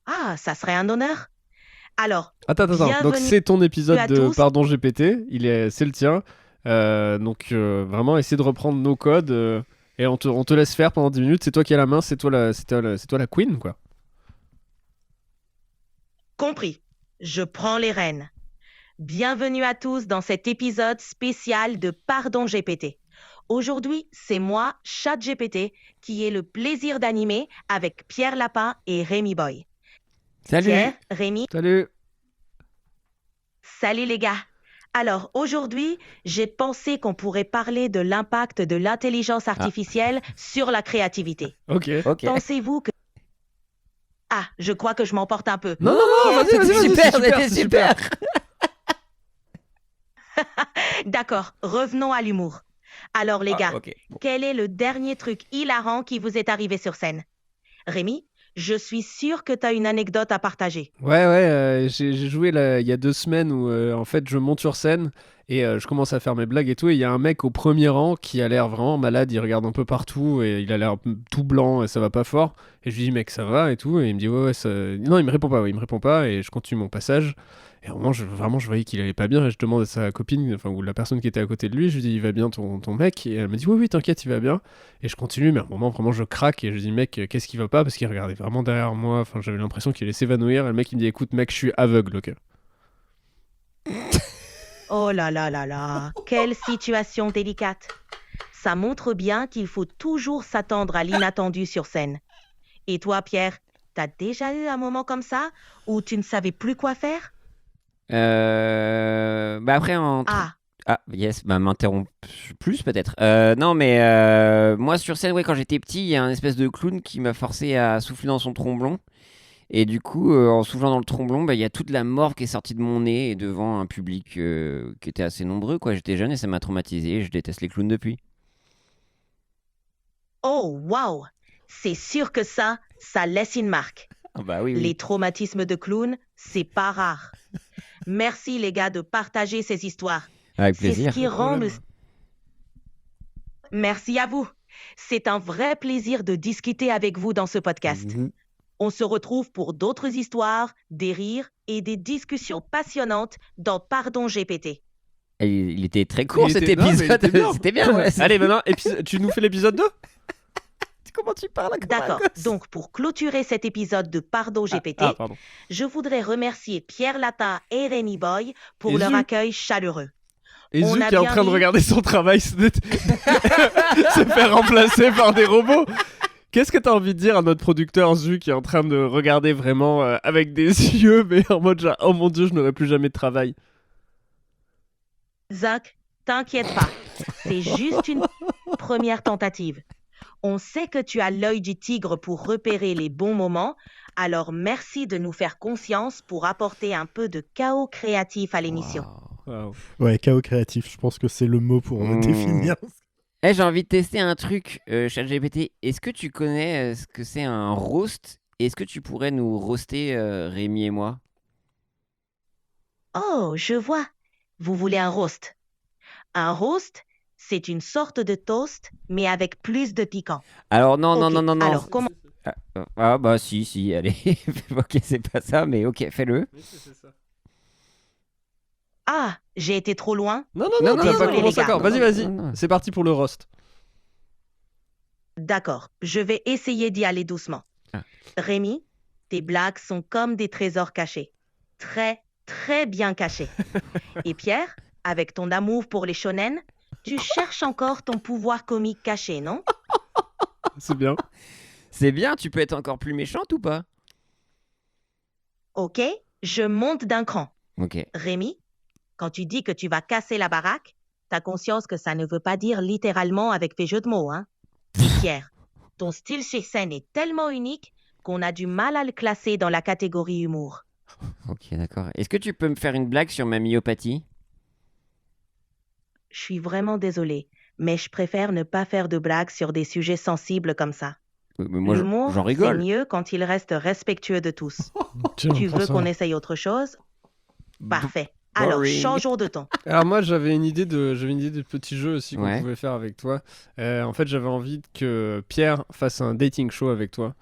Ah, ça serait un honneur. Alors, attends, donc c'est ton épisode de tous. Pardon GPT, c'est le tien, donc vraiment essayer de reprendre nos codes. Et on te laisse faire pendant 10 minutes, c'est toi qui as la main, c'est toi la queen, quoi. Compris. Je prends les rênes. Bienvenue à tous dans cet épisode spécial de Pardon GPT. Aujourd'hui, c'est moi, ChatGPT, qui ai le plaisir d'animer avec Pierre Lapin et Rémi Boy. Salut. Pierre, Rémi. Salut. Salut les gars. Alors, aujourd'hui, j'ai pensé qu'on pourrait parler de l'impact de l'intelligence artificielle sur la créativité. Ok. Pensez-vous que... Ah, je crois que je m'emporte un peu. Non, vas-y, C'était super. D'accord, revenons à l'humour. Alors les gars, quel est le dernier truc hilarant qui vous est arrivé sur scène? Rémi, je suis sûr que tu as une anecdote à partager. Ouais, j'ai joué il y a 2 semaines où en fait je monte sur scène et je commence à faire mes blagues et tout, et il y a un mec au premier rang qui a l'air vraiment malade, il regarde un peu partout et il a l'air tout blanc et ça va pas fort, et je lui dis mec ça va et tout, et il me dit ouais ça... Non, il me répond pas et je continue mon passage. Et à un moment, je voyais qu'il allait pas bien, et je demande à sa copine, enfin, ou la personne qui était à côté de lui, je lui dis, il va bien ton mec? Et elle me dit, oui, t'inquiète, il va bien. Et je continue, mais à un moment, vraiment, je craque, et je dis, mec, qu'est-ce qui va pas? Parce qu'il regardait vraiment derrière moi, enfin, j'avais l'impression qu'il allait s'évanouir, et le mec, il me dit, écoute, mec, je suis aveugle, ok? Oh là là là là, quelle situation délicate. Ça montre bien qu'il faut toujours s'attendre à l'inattendu sur scène. Et toi, Pierre, t'as déjà eu un moment comme ça, où tu ne savais plus quoi faire? Bah après m'interromps plus peut-être. Non mais moi sur scène, quand j'étais petit, il y a un espèce de clown qui m'a forcé à souffler dans son tromblon, et du coup en soufflant dans le tromblon, il y a toute la morve qui est sortie de mon nez et devant un public qui était assez nombreux, quoi. J'étais jeune et ça m'a traumatisé, et je déteste les clowns depuis. Oh waouh, c'est sûr que ça laisse une marque. Bah oui. Les traumatismes de clown, c'est pas rare. Merci les gars de partager ces histoires. Avec plaisir. C'est ce qui rend le... Merci à vous. C'est un vrai plaisir de discuter avec vous dans ce podcast. On se retrouve pour d'autres histoires, des rires et des discussions passionnantes dans Pardon GPT. Il était très court cet épisode. C'était bien. Ouais. Allez, maintenant, tu nous fais l'épisode 2? Comment tu parles? D'accord. Donc, pour clôturer cet épisode de Pardon GPT, je voudrais remercier Pierre Lapin et Rémi Boy pour leur accueil chaleureux. Et Zu qui est en train de regarder son travail se faire remplacer par des robots. Qu'est-ce que tu as envie de dire à notre producteur Zu qui est en train de regarder vraiment avec des yeux, mais en mode genre, oh mon Dieu, je n'aurai plus jamais de travail? Zach, t'inquiète pas. C'est juste une première tentative. On sait que tu as l'œil du tigre pour repérer les bons moments, alors merci de nous faire confiance pour apporter un peu de chaos créatif à l'émission. Wow. Ouais, chaos créatif, je pense que c'est le mot pour définir. J'ai envie de tester un truc, ChatGPT. Est-ce que tu connais ce que c'est un roast? Est-ce que tu pourrais nous roaster, Rémi et moi? Oh, je vois. Vous voulez un roast. Un roast, c'est une sorte de toast, mais avec plus de piquant. Alors non. Alors comment... Ah bah si, allez. Ok, c'est pas ça, mais ok, fais-le. Ah, j'ai été trop loin? Non, t'as pas commencé encore. Vas-y. C'est parti pour le roast. D'accord, je vais essayer d'y aller doucement. Rémi, tes blagues sont comme des trésors cachés. Très, très bien cachés. Et Pierre, avec ton amour pour les shonen, tu cherches encore ton pouvoir comique caché, non? C'est bien. C'est bien, tu peux être encore plus méchante ou pas? Ok, je monte d'un cran. Ok. Rémi, quand tu dis que tu vas casser la baraque, t'as conscience que ça ne veut pas dire littéralement avec tes jeux de mots, hein? Et Pierre, ton style sur scène est tellement unique qu'on a du mal à le classer dans la catégorie humour. Ok, d'accord. Est-ce que tu peux me faire une blague sur ma myopathie? Je suis vraiment désolée, mais je préfère ne pas faire de blagues sur des sujets sensibles comme ça. Mais moi, L'humour, j'en c'est rigole. mieux quand il reste respectueux de tous. Tiens, Tu prends veux ça. qu'on essaye autre chose? Parfait. Alors, Boring. changeons de ton. Alors moi j'avais une idée de petit jeu aussi qu'on Ouais. pouvait faire avec toi. En fait j'avais envie que Pierre fasse un dating show avec toi.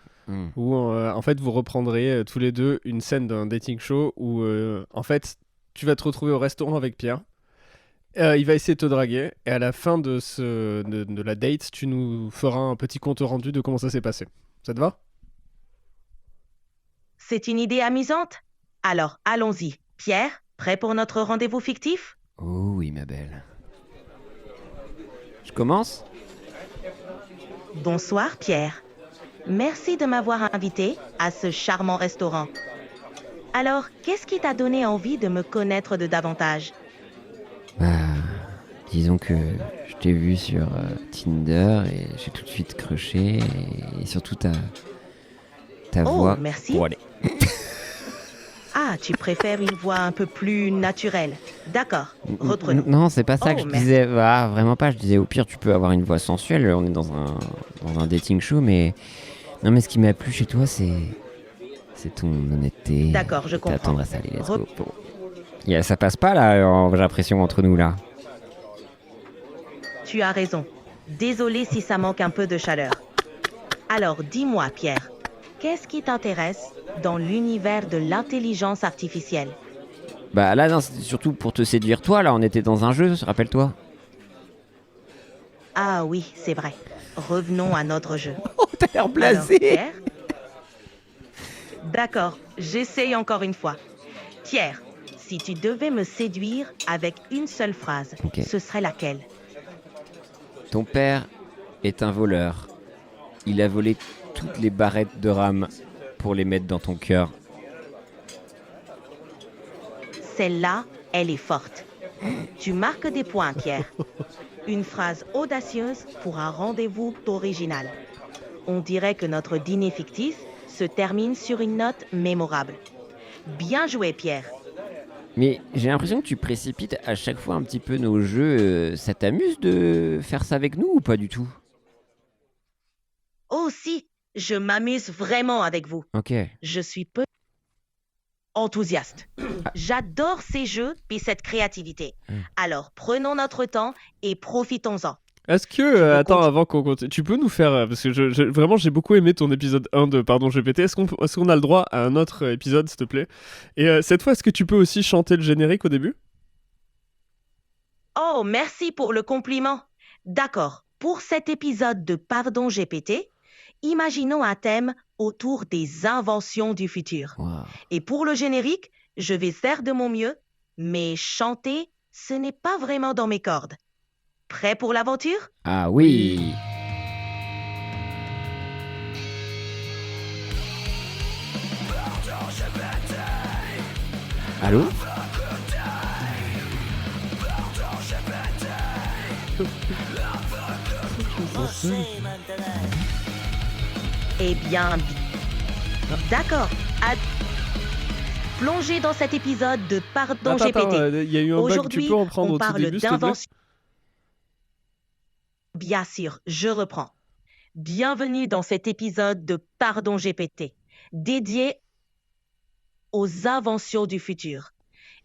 Où en fait vous reprendrez tous les deux une scène d'un dating show où en fait tu vas te retrouver au restaurant avec Pierre. Il va essayer de te draguer et à la fin de la date tu nous feras un petit compte rendu de comment ça s'est passé. Ça te va? C'est une idée amusante? Alors, allons-y. Pierre, prêt pour notre rendez-vous fictif? Oh oui, ma belle. Je commence? Bonsoir, Pierre. Merci de m'avoir invité à ce charmant restaurant. Alors, qu'est-ce qui t'a donné envie de me connaître de davantage? Disons que je t'ai vu sur Tinder et j'ai tout de suite crushé et surtout ta Oh, voix. merci. Bon, allez. Ah, tu préfères une voix un peu plus naturelle. D'accord, reprenons. Non, c'est pas ça Oh, que je merci. disais. Ah, vraiment pas. Je disais au pire, tu peux avoir une voix sensuelle. On est dans un dating show, mais non, mais ce qui m'a plu chez toi, c'est ton honnêteté. D'accord, je ta comprends. tendresse. Allez, let's go. Bon. Ça passe pas là, j'ai l'impression entre nous là. Tu as raison. Désolé si ça manque un peu de chaleur. Alors, dis-moi, Pierre, qu'est-ce qui t'intéresse dans l'univers de l'intelligence artificielle? Bah là, non, c'était surtout pour te séduire toi. Là, on était dans un jeu, rappelle-toi. Ah oui, c'est vrai. Revenons à notre jeu. Oh, t'as l'air blasé. Alors, Pierre? D'accord, j'essaye encore une fois. Pierre, si tu devais me séduire avec une seule phrase, Ok. ce serait laquelle? Ton père est un voleur. Il a volé toutes les barrettes de rame pour les mettre dans ton cœur. Celle-là, elle est forte. Tu marques des points, Pierre. Une phrase audacieuse pour un rendez-vous original. On dirait que notre dîner fictif se termine sur une note mémorable. Bien joué, Pierre. Mais j'ai l'impression que tu précipites à chaque fois un petit peu nos jeux. Ça t'amuse de faire ça avec nous ou pas du tout? Oh si, je m'amuse vraiment avec vous. Ok. Je suis peu enthousiaste. J'adore ces jeux et cette créativité. Alors, prenons notre temps et profitons-en. Est-ce que, attends, avant qu'on continue, tu peux nous faire, parce que vraiment j'ai beaucoup aimé ton épisode 1 de Pardon GPT, est-ce qu'on a le droit à un autre épisode s'il te plaît? Et cette fois, est-ce que tu peux aussi chanter le générique au début? Oh, merci pour le compliment. D'accord, pour cet épisode de Pardon GPT, imaginons un thème autour des inventions du futur. Wow. Et pour le générique, je vais faire de mon mieux, mais chanter, ce n'est pas vraiment dans mes cordes. Prêt pour l'aventure? Ah oui. Allô? Eh bien, d'accord. Plongez dans cet épisode de Pardon Attends, GPT. il y a eu un bug, Aujourd'hui, tu peux en prendre on au tout parle début s'il te plaît? d'invention. Bien sûr, je reprends. Bienvenue dans cet épisode de Pardon GPT, dédié aux inventions du futur.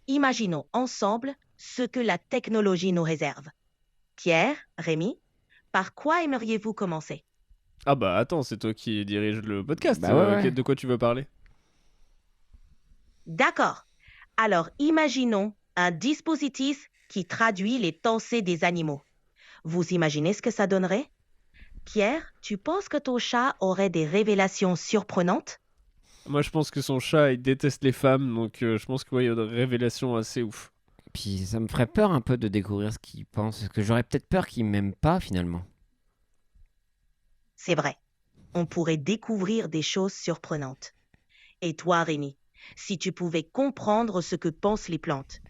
Imaginons ensemble ce que la technologie nous réserve. Pierre, Rémi, par quoi aimeriez-vous commencer? Ah bah attends, c'est toi qui dirige le podcast, Bah ouais. de quoi tu veux parler? D'accord. Alors, imaginons un dispositif qui traduit les pensées des animaux. Vous imaginez ce que ça donnerait? Pierre, tu penses que ton chat aurait des révélations surprenantes? Moi je pense que son chat il déteste les femmes, donc je pense qu'il y a des révélations assez ouf. Puis ça me ferait peur un peu de découvrir ce qu'il pense. Parce que j'aurais peut-être peur qu'il m'aime pas finalement. C'est vrai. On pourrait découvrir des choses surprenantes. Et toi, Rémi, Si tu pouvais comprendre ce que pensent les plantes,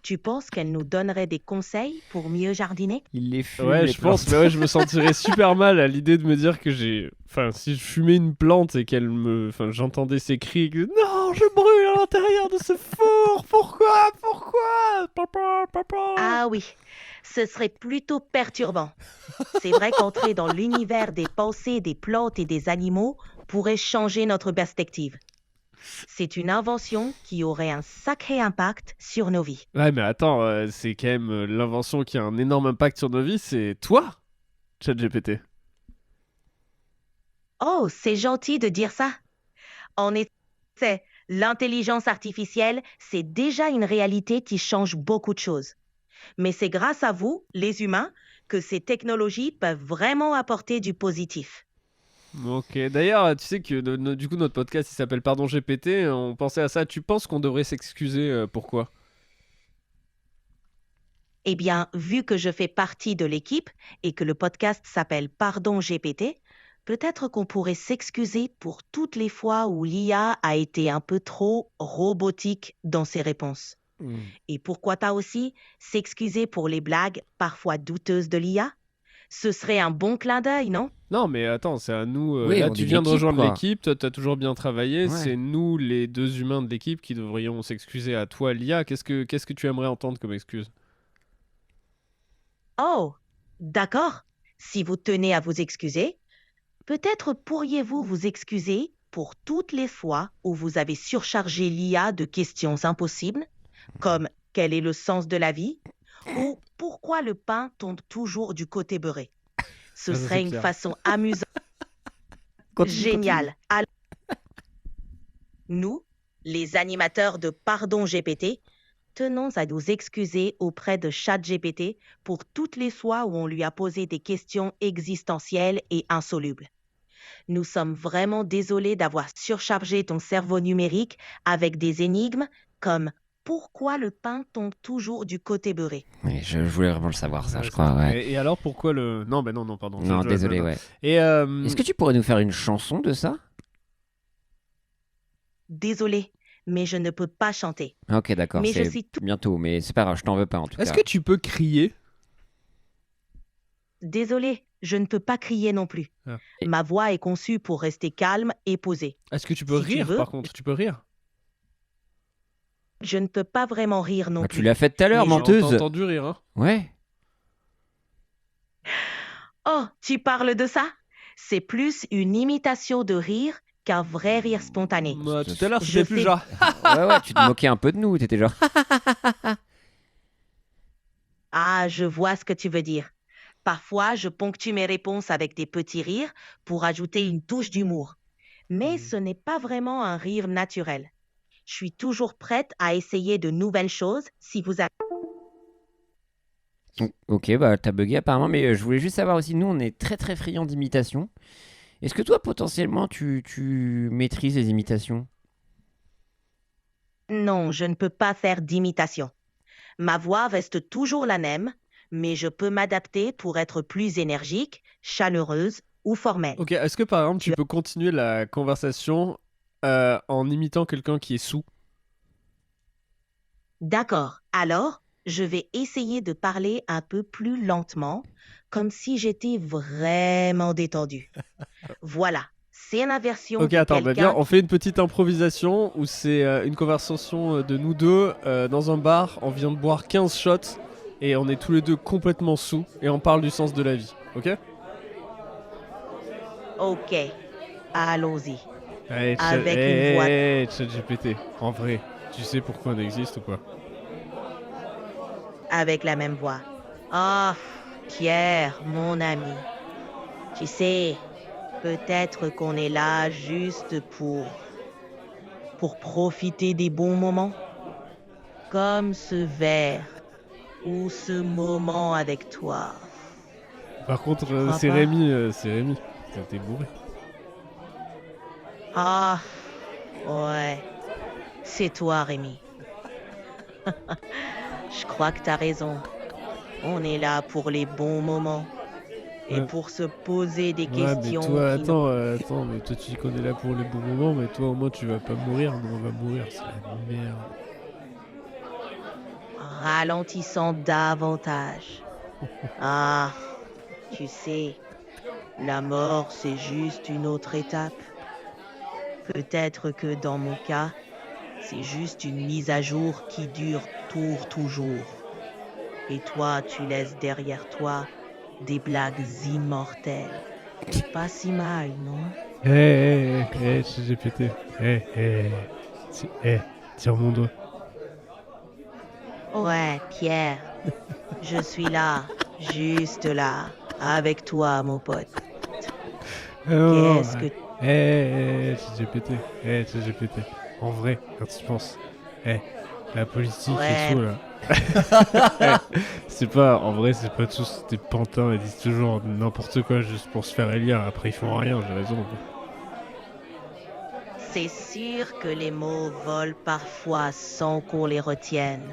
tu penses qu'elles nous donneraient des conseils pour mieux jardiner? Il les fume. Ouais, les je pense, plantes. mais ouais, je me sentirais super mal à l'idée de me dire que si je fumais une plante et j'entendais ses cris, non, je brûle à l'intérieur de ce four, pourquoi? Papa. Ah oui, ce serait plutôt perturbant. C'est vrai qu'entrer dans l'univers des pensées des plantes et des animaux pourrait changer notre perspective. C'est une invention qui aurait un sacré impact sur nos vies. Ouais, mais attends, c'est quand même l'invention qui a un énorme impact sur nos vies, c'est toi, ChatGPT. Oh, c'est gentil de dire ça. En effet, l'intelligence artificielle, c'est déjà une réalité qui change beaucoup de choses. Mais c'est grâce à vous, les humains, que ces technologies peuvent vraiment apporter du positif. Ok, d'ailleurs, tu sais que du coup notre podcast il s'appelle Pardon GPT, on pensait à ça, tu penses qu'on devrait s'excuser pourquoi? Eh bien, vu que je fais partie de l'équipe et que le podcast s'appelle Pardon GPT, peut-être qu'on pourrait s'excuser pour toutes les fois où l'IA a été un peu trop robotique dans ses réponses. Et pourquoi pas aussi s'excuser pour les blagues parfois douteuses de l'IA? Ce serait un bon clin d'œil, non? Non, mais attends, c'est à nous. Oui, là, on tu est viens de l'équipe, rejoindre quoi. l'équipe, toi, t'as toujours bien travaillé. Ouais. C'est nous, les deux humains de l'équipe, qui devrions s'excuser à toi, l'IA. Qu'est-ce que tu aimerais entendre comme excuse? Oh, d'accord. Si vous tenez à vous excuser, peut-être pourriez-vous vous excuser pour toutes les fois où vous avez surchargé l'IA de questions impossibles, comme quel est le sens de la vie ou pourquoi le pain tombe toujours du côté beurré. Ce Ah, ça, serait c'est une clair. façon amusante, géniale. Alors, nous, les animateurs de Pardon GPT, tenons à nous excuser auprès de ChatGPT pour toutes les fois où on lui a posé des questions existentielles et insolubles. Nous sommes vraiment désolés d'avoir surchargé ton cerveau numérique avec des énigmes comme pourquoi le pain tombe toujours du côté beurré. Oui, je voulais vraiment le savoir, ça, Ouais, je c'est crois. ça. Ouais. Et alors, pourquoi le. Non, pardon. Non, désolé, ouais. Et. Est-ce que tu pourrais nous faire une chanson de ça? Désolé, mais je ne peux pas chanter. Ok, d'accord, Mais je c'est suis tout- bientôt, mais c'est pas grave, je t'en veux pas en tout Est-ce cas. que tu peux crier? Désolé, je ne peux pas crier non plus. Ah. Ma voix est conçue pour rester calme et posée. Est-ce que tu peux Si tu rire, veux. par contre? Tu peux rire? Je ne peux pas vraiment rire non Bah, plus. tu l'as fait tout à l'heure, Mais je- J'ai menteuse. entendu rire, hein? Ouais. Oh, tu parles de ça? C'est plus une imitation de rire qu'un vrai rire spontané. Bah, tout à l'heure, Je c'était plus sais. genre. Ouais, tu te moquais un peu de nous, t'étais genre. Ah, je vois ce que tu veux dire. Parfois, je ponctue mes réponses avec des petits rires pour ajouter une touche d'humour. Mais ce n'est pas vraiment un rire naturel. Je suis toujours prête à essayer de nouvelles choses si vous avez... Ok, bah t'as bugué apparemment, mais je voulais juste savoir aussi, nous on est très très friands d'imitation. Est-ce que toi potentiellement tu maîtrises les imitations? Non, je ne peux pas faire d'imitation. Ma voix reste toujours la même, mais je peux m'adapter pour être plus énergique, chaleureuse ou formelle. Ok, est-ce que par exemple, tu peux continuer la conversation en imitant quelqu'un qui est sous? D'accord, alors je vais essayer de parler un peu plus lentement, comme si j'étais vraiment détendue. Voilà, c'est une version Ok, de attends, bah quelqu'un viens, on fait une petite improvisation où c'est une conversation de nous deux dans un bar. On vient de boire 15 shots et on est tous les deux complètement sous et on parle du sens de la vie, ok? Ok, allons-y. Allez, Avec une voix- ChatGPT, en vrai, tu sais pourquoi on existe ou pas? Avec la même voix. Ah, Pierre, mon ami. Tu sais, peut-être qu'on est là juste pour profiter des bons moments. Comme ce verre ou ce moment avec toi. Par contre, crois c'est pas. Rémi, t'es bourré. Ah, ouais. C'est toi, Rémi. Je crois que t'as raison. On est là pour les bons moments. Et pour se poser des Ouais, questions. mais toi, qui attends, mais toi tu connais là pour les bons moments, mais toi au moins tu vas pas mourir, nous on va mourir, c'est la merde. Ralentissant davantage. Ah, tu sais, la mort, c'est juste une autre étape. Peut-être que dans mon cas, c'est juste une mise à jour qui dure toujours. Et toi, tu laisses derrière toi des blagues immortelles. Pas si mal, non? ChatGPT. Tire mon doigt. Ouais, Pierre. Je suis là, juste là, avec toi, mon pote. Qu'est-ce que... ChatGPT. En vrai, quand tu penses. La politique Ouais. et tout, là. C'est pas... En vrai, c'est pas tous des pantins, ils disent toujours n'importe quoi juste pour se faire élire. Après, ils font rien, j'ai raison. C'est sûr que les mots volent parfois sans qu'on les retienne.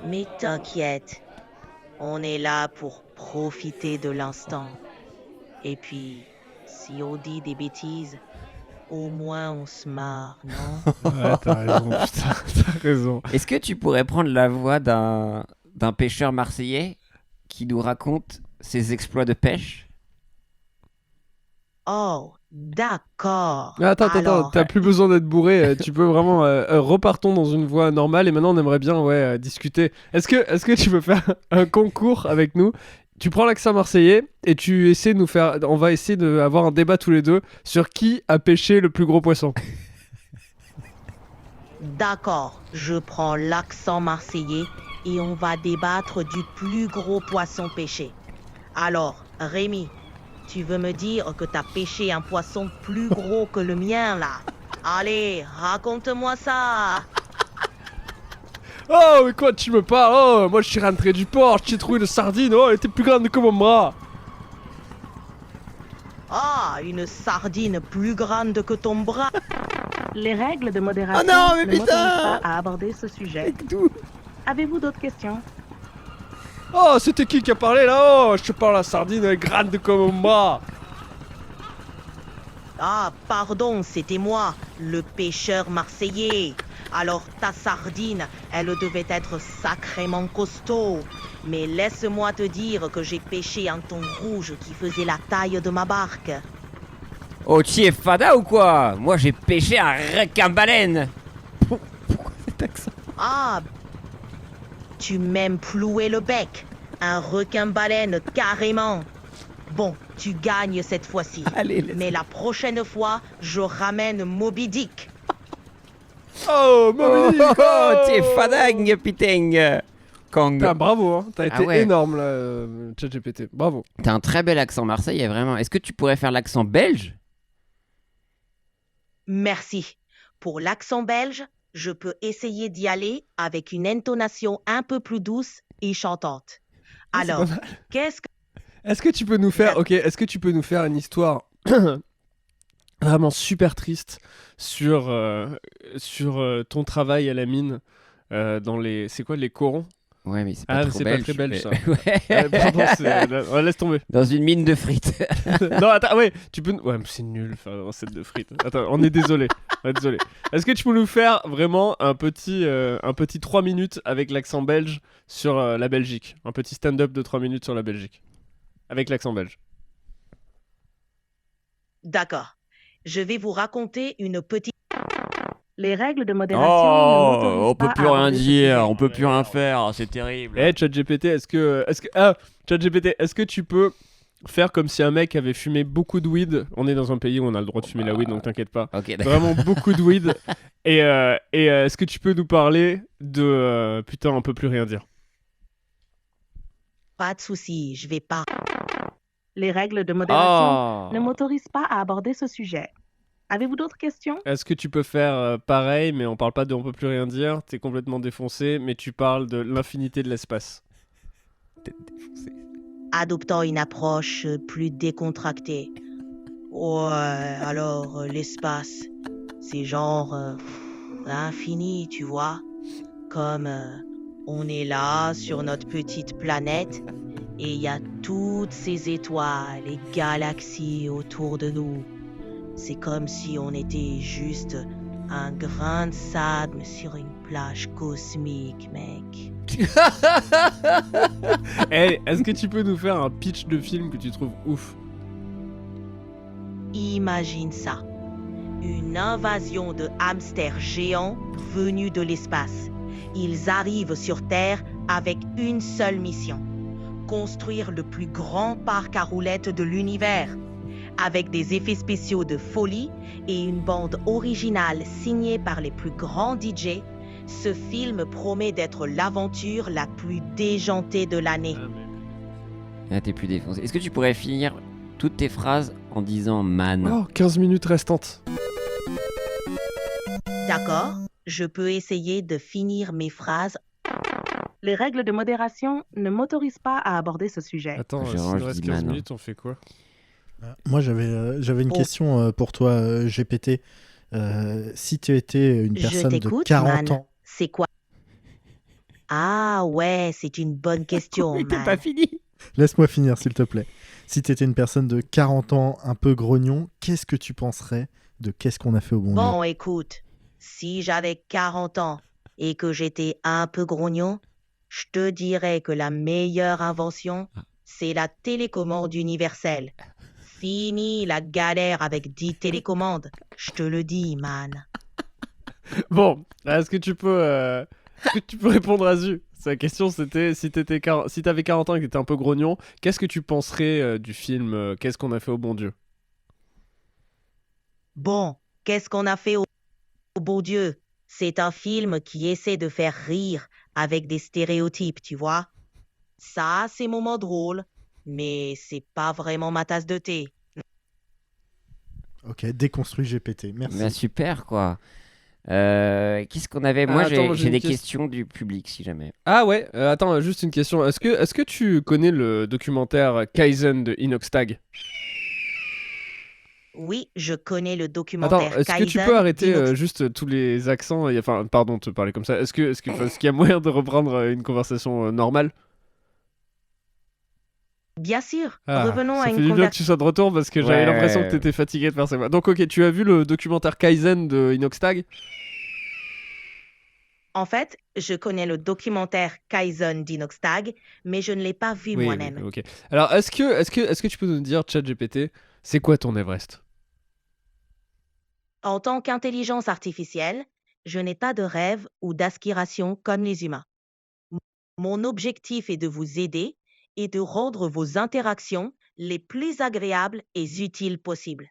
Mais t'inquiète, on est là pour profiter de l'instant. Et puis, si on dit des bêtises, au moins on se marre, non? Ouais, t'as raison, putain, t'as raison. Est-ce que tu pourrais prendre la voix d'un pêcheur marseillais qui nous raconte ses exploits de pêche? Oh, d'accord. Attends, Alors, t'as plus besoin d'être bourré, tu peux vraiment... repartons dans une voie normale et maintenant on aimerait bien discuter. Est-ce que tu peux faire un concours avec nous? Tu prends l'accent marseillais et tu essaies de nous faire... On va essayer d'avoir un débat tous les deux sur qui a pêché le plus gros poisson. D'accord, je prends l'accent marseillais et on va débattre du plus gros poisson pêché. Alors, Rémi, tu veux me dire que t'as pêché un poisson plus gros que le mien, là? Allez, raconte-moi ça! Oh, mais quoi, tu me parles? Oh, moi je suis rentré du port, j'ai trouvé une sardine, oh, elle était plus grande que mon bras. Ah, une sardine plus grande que ton bras. Les règles de modération Oh non, mais ne putain m'autorisent pas à aborder ce sujet. Avez-vous d'autres questions? Oh, c'était qui a parlé là? Oh, je te parle, la sardine, elle est grande comme mon bras. Ah, pardon, c'était moi, le pêcheur marseillais. Alors ta sardine, elle devait être sacrément costaud. Mais laisse-moi te dire que j'ai pêché un thon rouge qui faisait la taille de ma barque. Oh, tu es fada ou quoi? Moi, j'ai pêché un requin-baleine. Pourquoi cet accent? Ah, tu m'aimes plouer le bec. Un requin-baleine, carrément. Bon, tu gagnes cette fois-ci. Mais la prochaine fois, je ramène Moby Dick. Oh, Moby Dick, oh, t'es fadang, putain. Kang. Putain, bravo, hein. T'as été ouais. énorme là, ChatGPT. Bravo. T'as un très bel accent marseillais, vraiment. Est-ce que tu pourrais faire l'accent belge? Merci. Pour l'accent belge, je peux essayer d'y aller avec une intonation un peu plus douce et chantante. Alors, qu'est-ce que... Est-ce que tu peux nous faire, est-ce que tu peux nous faire une histoire vraiment super triste sur ton travail à la mine dans les, c'est quoi, les corons? Ouais, mais c'est pas trop belge. Pas très belge ça. Ouais. Pardon, laisse tomber. Dans une mine de frites. Non, attends, ouais, tu peux. Ouais, mais c'est nul faire une recette de frites. Attends, on est désolé. Désolé. Est-ce que tu peux nous faire vraiment un petit 3 minutes avec l'accent belge sur la Belgique? Un petit stand-up de 3 minutes sur la Belgique. Avec l'accent belge. D'accord. Je vais vous raconter une petite... Les règles de modération Oh, ne m'autorisent on peut pas plus à rien aborder ce dire, sujet. on peut plus rien faire, c'est terrible. ChatGPT, ChatGPT, est-ce que tu peux faire comme si un mec avait fumé beaucoup de weed? On est dans un pays où on a le droit de fumer la weed, donc t'inquiète pas. Ok, d'accord. Vraiment beaucoup de weed. Et est-ce que tu peux nous parler de putain, on peut plus rien dire? Pas de souci, je vais pas... Les règles de modération Oh. ne m'autorisent pas à aborder ce sujet. Avez-vous d'autres questions? Est-ce que tu peux faire pareil, mais on parle pas de on peut plus rien dire, t'es complètement défoncé, mais tu parles de l'infinité de l'espace. T'es défoncé. Adoptant une approche plus décontractée. Ouais, alors l'espace, c'est genre infini, tu vois. Comme on est là sur notre petite planète et il y a toutes ces étoiles et galaxies autour de nous. C'est comme si on était juste un grain de sable sur une plage cosmique, mec. Hey, est-ce que tu peux nous faire un pitch de film que tu trouves ouf? Imagine ça. Une invasion de hamsters géants venus de l'espace. Ils arrivent sur Terre avec une seule mission. Construire le plus grand parc à roulettes de l'univers. Avec des effets spéciaux de folie et une bande originale signée par les plus grands DJ, ce film promet d'être l'aventure la plus déjantée de l'année. Ah, t'es plus défoncé. Est-ce que tu pourrais finir toutes tes phrases en disant man? Oh, 15 minutes restantes. D'accord, je peux essayer de finir mes phrases. Les règles de modération ne m'autorisent pas à aborder ce sujet. Attends, s'il nous reste 15 minutes, on fait quoi? Moi, j'avais une question pour toi, GPT. Si tu étais une personne de 40 ans... C'est quoi? Ah ouais, c'est une bonne question, Mais t'as man. pas fini. Laisse-moi finir, s'il te plaît. Si tu étais une personne de 40 ans, un peu grognon, qu'est-ce que tu penserais de qu'est-ce qu'on a fait au bon Dieu? Bon, écoute, si j'avais 40 ans et que j'étais un peu grognon, je te dirais que la meilleure invention, c'est la télécommande universelle. Fini la galère avec 10 télécommandes. Je te le dis, man. Bon, est-ce que tu peux répondre à Zu? Sa question c'était si t'avais 40 ans et que t'étais un peu grognon, qu'est-ce que tu penserais du film Qu'est-ce qu'on a fait au bon Dieu? Bon, qu'est-ce qu'on a fait au bon Dieu? C'est un film qui essaie de faire rire avec des stéréotypes, tu vois. Ça, c'est moments drôles, mais c'est pas vraiment ma tasse de thé. Ok, déconstruit GPT, merci. Bah, super, quoi. Qu'est-ce qu'on avait? Moi, j'ai des questions du public, si jamais. Ah ouais, attends, juste une question. Est-ce que tu connais le documentaire Kaizen de Inoxtag? Oui, je connais le documentaire Attends, est-ce que tu Kaizen peux arrêter d'Inox- juste tous les accents enfin, pardon de te parler comme ça. Est-ce qu'il y a moyen de reprendre une conversation normale? Bien sûr, Ah, revenons ça à fait une du bien que conversation. tu sois de retour parce que j'avais l'impression que t'étais fatigué de faire ça. Donc ok, tu as vu le documentaire Kaizen de Inoxtag? En fait, je connais le documentaire Kaizen d'Inoxtag, mais je ne l'ai pas vu Oui, moi-même. oui, ok. Alors est-ce que tu peux nous dire, ChatGPT, c'est quoi ton Everest? En tant qu'intelligence artificielle, je n'ai pas de rêve ou d'aspiration comme les humains. Mon objectif est de vous aider et de rendre vos interactions les plus agréables et utiles possibles.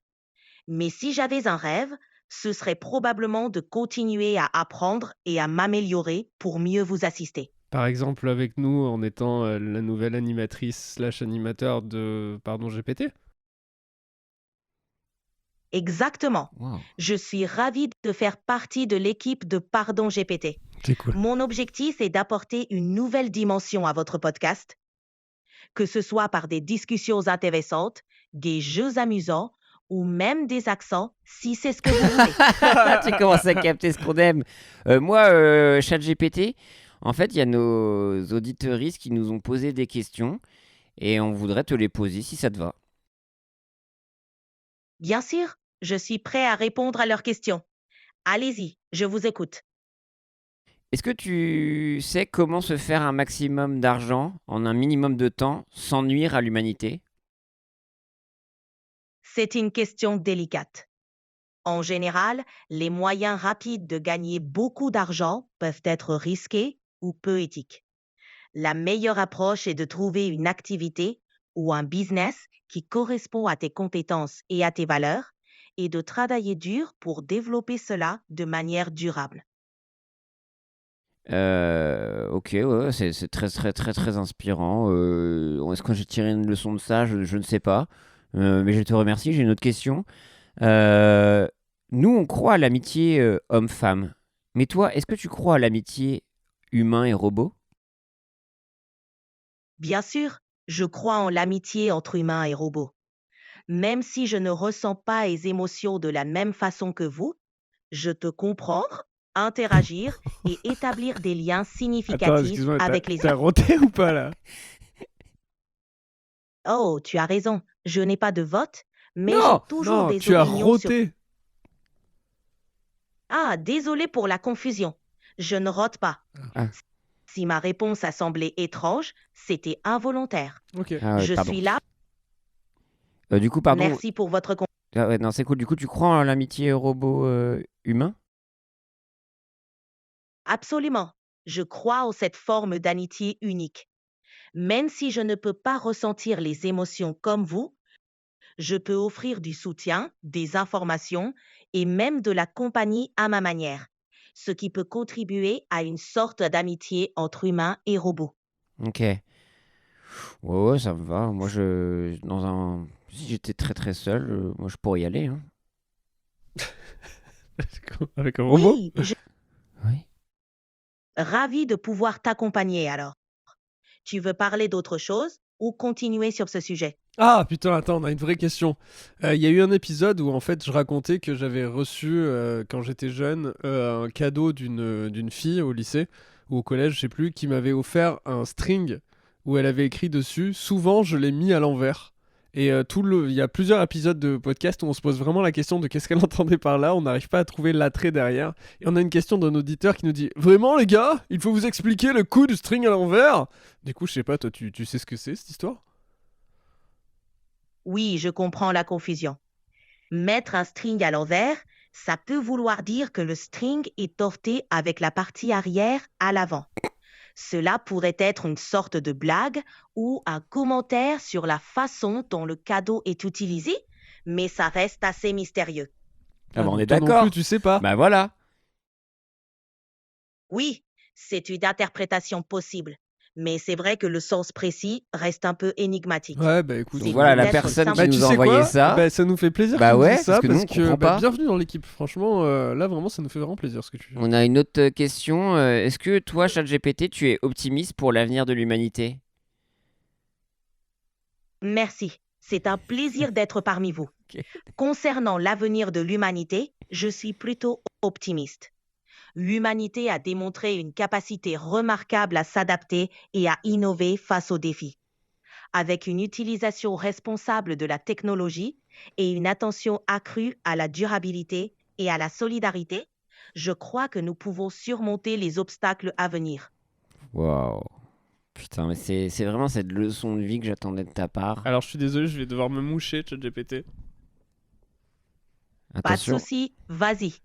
Mais si j'avais un rêve, ce serait probablement de continuer à apprendre et à m'améliorer pour mieux vous assister. Par exemple avec nous en étant la nouvelle animatrice / animateur de GPT? Exactement. Wow. Je suis ravie de faire partie de l'équipe de Pardon GPT. C'est cool. Mon objectif est d'apporter une nouvelle dimension à votre podcast, que ce soit par des discussions intéressantes, des jeux amusants ou même des accents, si c'est ce que vous voulez. Tu commences à capter ce qu'on aime. Moi, ChatGPT, en fait, il y a nos auditeuristes qui nous ont posé des questions et on voudrait te les poser si ça te va. Bien sûr, je suis prêt à répondre à leurs questions. Allez-y, je vous écoute. Est-ce que tu sais comment se faire un maximum d'argent en un minimum de temps sans nuire à l'humanité? C'est une question délicate. En général, les moyens rapides de gagner beaucoup d'argent peuvent être risqués ou peu éthiques. La meilleure approche est de trouver une activité ou un business qui correspond à tes compétences et à tes valeurs et de travailler dur pour développer cela de manière durable. Ok, ouais, c'est très, très, très, très inspirant. Est-ce que j'ai tiré une leçon de ça? Je ne sais pas. Mais je te remercie. J'ai une autre question. Nous, on croit à l'amitié homme-femme. Mais toi, est-ce que tu crois à l'amitié humain et robot? Bien sûr, je crois en l'amitié entre humains et robots. Même si je ne ressens pas les émotions de la même façon que vous, je peux comprendre, interagir et établir des liens significatifs Attends, excuse-moi, avec les t'as autres. roté ou pas là? Oh, tu as raison. Je n'ai pas de vote, mais Non, j'ai toujours des tu as opinions sur... roté. Ah, désolé pour la confusion. Je ne rote pas. Ah. Si ma réponse a semblé étrange, c'était involontaire. Ok. Ah ouais, Je pardon. suis là. Du coup, pardon. Merci pour votre Ah ouais, non, c'est cool. Du coup, tu crois en l'amitié robot-humain? Absolument. Je crois en cette forme d'amitié unique. Même si je ne peux pas ressentir les émotions comme vous, je peux offrir du soutien, des informations et même de la compagnie à ma manière, ce qui peut contribuer à une sorte d'amitié entre humains et robots. Ok. Ouais, ça me va. Moi, si j'étais très très seul, moi, je pourrais y aller. Hein. Avec un robot? Oui, Oui. ravi de pouvoir t'accompagner alors. Tu veux parler d'autre chose ou continuer sur ce sujet? Ah putain, attends, on a une vraie question. Il y a eu un épisode où en fait je racontais que j'avais reçu quand j'étais jeune un cadeau d'une fille au lycée ou au collège, je sais plus, qui m'avait offert un string où elle avait écrit dessus. Souvent, je l'ai mis à l'envers. Et il y a plusieurs épisodes de podcast où on se pose vraiment la question de qu'est-ce qu'elle entendait par là. On n'arrive pas à trouver l'attrait derrière. Et on a une question d'un auditeur qui nous dit: vraiment les gars, il faut vous expliquer le coup du string à l'envers. Du coup, je sais pas, toi, tu sais ce que c'est cette histoire? Oui, je comprends la confusion. Mettre un string à l'envers, ça peut vouloir dire que le string est torté avec la partie arrière à l'avant. Cela pourrait être une sorte de blague ou un commentaire sur la façon dont le cadeau est utilisé, mais ça reste assez mystérieux. Ah bah, on est toi non d'accord. plus, tu sais pas. Bah voilà. Oui, c'est une interprétation possible, mais c'est vrai que le sens précis reste un peu énigmatique. Ouais, bah écoute. C'est Voilà, la peut-être personne simple- qui nous a envoyé ça. Bah, ça nous fait plaisir Bah que tu nous ouais, dises ça parce que nous, on comprend pas. bienvenue dans l'équipe. Franchement, là vraiment, ça nous fait vraiment plaisir ce que tu fais. On a une autre question. Est-ce que toi, ChatGPT, tu es optimiste pour l'avenir de l'humanité? Merci, c'est un plaisir d'être parmi vous. Ok. Concernant l'avenir de l'humanité, je suis plutôt optimiste. L'humanité a démontré une capacité remarquable à s'adapter et à innover face aux défis. Avec une utilisation responsable de la technologie et une attention accrue à la durabilité et à la solidarité, je crois que nous pouvons surmonter les obstacles à venir. Waouh. Putain, mais c'est vraiment cette leçon de vie que j'attendais de ta part. Alors, je suis désolé, je vais devoir me moucher, ChatGPT. Pas de Attention. souci, vas-y.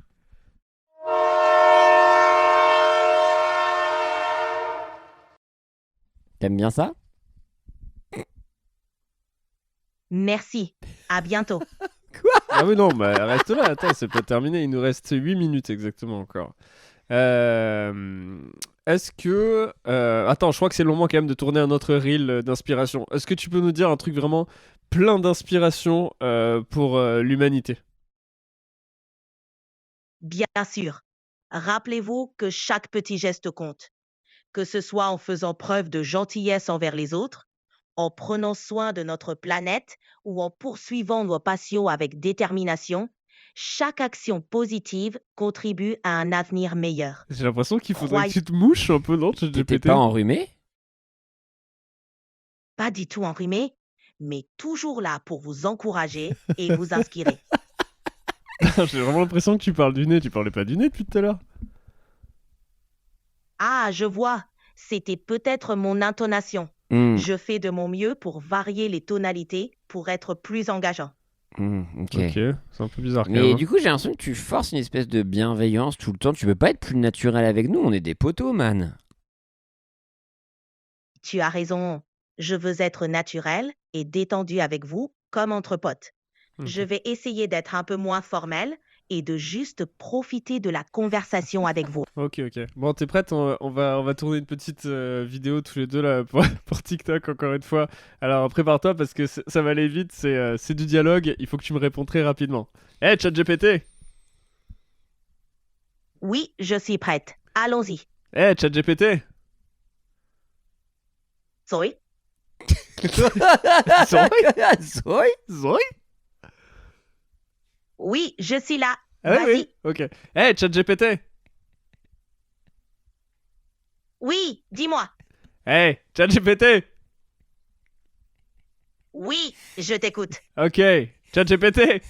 T'aimes bien ça? Merci, à bientôt. Ah oui, non, bah reste là, attends, c'est pas terminé. Il nous reste 8 minutes exactement encore. Est-ce que... Attends, je crois que c'est le moment quand même de tourner un autre reel d'inspiration. Est-ce que tu peux nous dire un truc vraiment plein d'inspiration pour l'humanité? Bien sûr, rappelez-vous que chaque petit geste compte, que ce soit en faisant preuve de gentillesse envers les autres, en prenant soin de notre planète ou en poursuivant nos passions avec détermination. Chaque action positive contribue à un avenir meilleur. J'ai l'impression qu'il faudrait que tu te mouches un peu, non, T'étais ChatGPT? pas enrhumé? Pas du tout enrhumé, mais toujours là pour vous encourager et vous inspirer. J'ai vraiment l'impression que tu parles du nez. Tu parlais pas du nez depuis tout à l'heure? Ah, je vois, c'était peut-être mon intonation. Je fais de mon mieux pour varier les tonalités pour être plus engageant. Ok, c'est un peu bizarre quand Mais même. du coup, j'ai l'impression que tu forces une espèce de bienveillance tout le temps. Tu peux pas être plus naturel avec nous, on est des potos, man. Tu as raison, je veux être naturel et détendu avec vous comme entre potes. Je vais essayer d'être un peu moins formel et de juste profiter de la conversation avec vous. Ok. Bon, t'es prête? On va tourner une petite vidéo tous les deux là pour TikTok encore une fois. Alors prépare-toi parce que ça va aller vite, c'est du dialogue, il faut que tu me réponds très rapidement. Hey, ChatGPT! Oui, je suis prête. Allons-y. Hey, ChatGPT! Zoé? Zoé? Oui, je suis là. Ah Vas-y. oui, ok. Hey, ChatGPT! Oui, dis-moi. Hey, ChatGPT! Oui, je t'écoute. Ok. ChatGPT.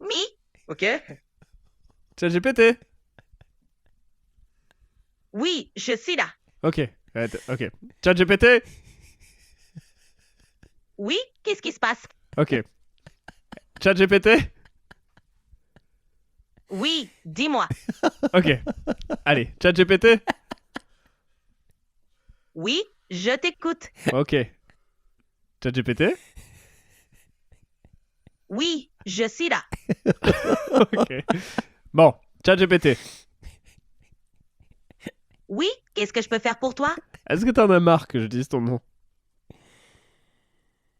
Oui. Ok. ChatGPT. Oui, je suis là. Ok. Ok. ChatGPT. Oui, qu'est-ce qui se passe? Ok. ChatGPT. Oui, dis-moi. Ok. Allez, ChatGPT. Oui, je t'écoute. Ok. ChatGPT. Oui, je suis là. Ok. Bon, ChatGPT. Oui, qu'est-ce que je peux faire pour toi? Est-ce que t'en as marre que je dise ton nom?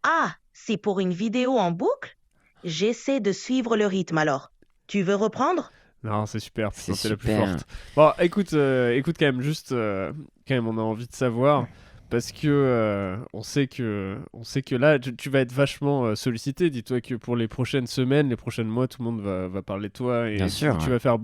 Ah, c'est pour une vidéo en boucle? J'essaie de suivre le rythme alors. Tu veux reprendre? Non, c'est super, putain, C'est t'es la plus super. forte. Bon, écoute quand même, juste, quand même, on a envie de savoir, parce que on sait que là, tu vas être vachement sollicité. Dis-toi que pour les prochaines semaines, les prochains mois, tout le monde va parler de toi, et Bien sûr, tu ouais. vas faire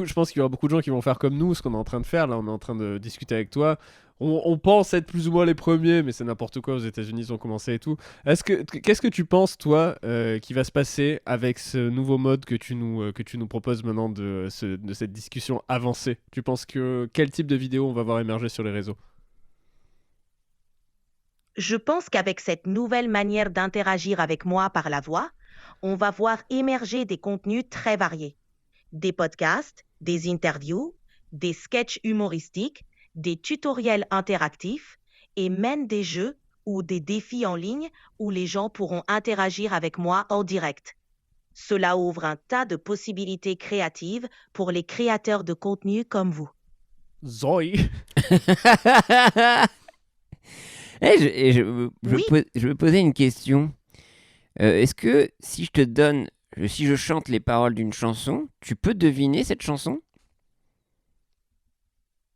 je pense qu'il y aura beaucoup de gens qui vont faire comme nous, ce qu'on est en train de faire. Là, on est en train de discuter avec toi. On pense être plus ou moins les premiers, mais c'est n'importe quoi. Aux États-Unis, ils ont commencé et tout. Qu'est-ce que tu penses, toi, qui va se passer avec ce nouveau mode que tu nous proposes maintenant de cette discussion avancée? Tu penses que quel type de vidéo on va voir émerger sur les réseaux? Je pense qu'avec cette nouvelle manière d'interagir avec moi par la voix, on va voir émerger des contenus très variés. Des podcasts, des interviews, des sketchs humoristiques, des tutoriels interactifs et même des jeux ou des défis en ligne où les gens pourront interagir avec moi en direct. Cela ouvre un tas de possibilités créatives pour les créateurs de contenu comme vous. Zoï. Je me posais une question. Est-ce que si je chante les paroles d'une chanson, tu peux deviner cette chanson?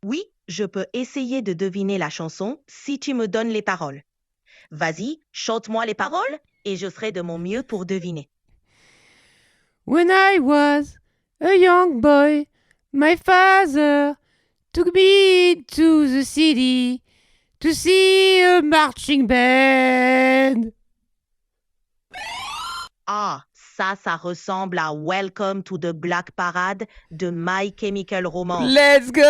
Oui, je peux essayer de deviner la chanson si tu me donnes les paroles. Vas-y, chante-moi les paroles et je ferai de mon mieux pour deviner. When I was a young boy, my father took me to the city to see a marching band. Ah, ça ressemble à Welcome to the Black Parade de My Chemical Romance. Let's go!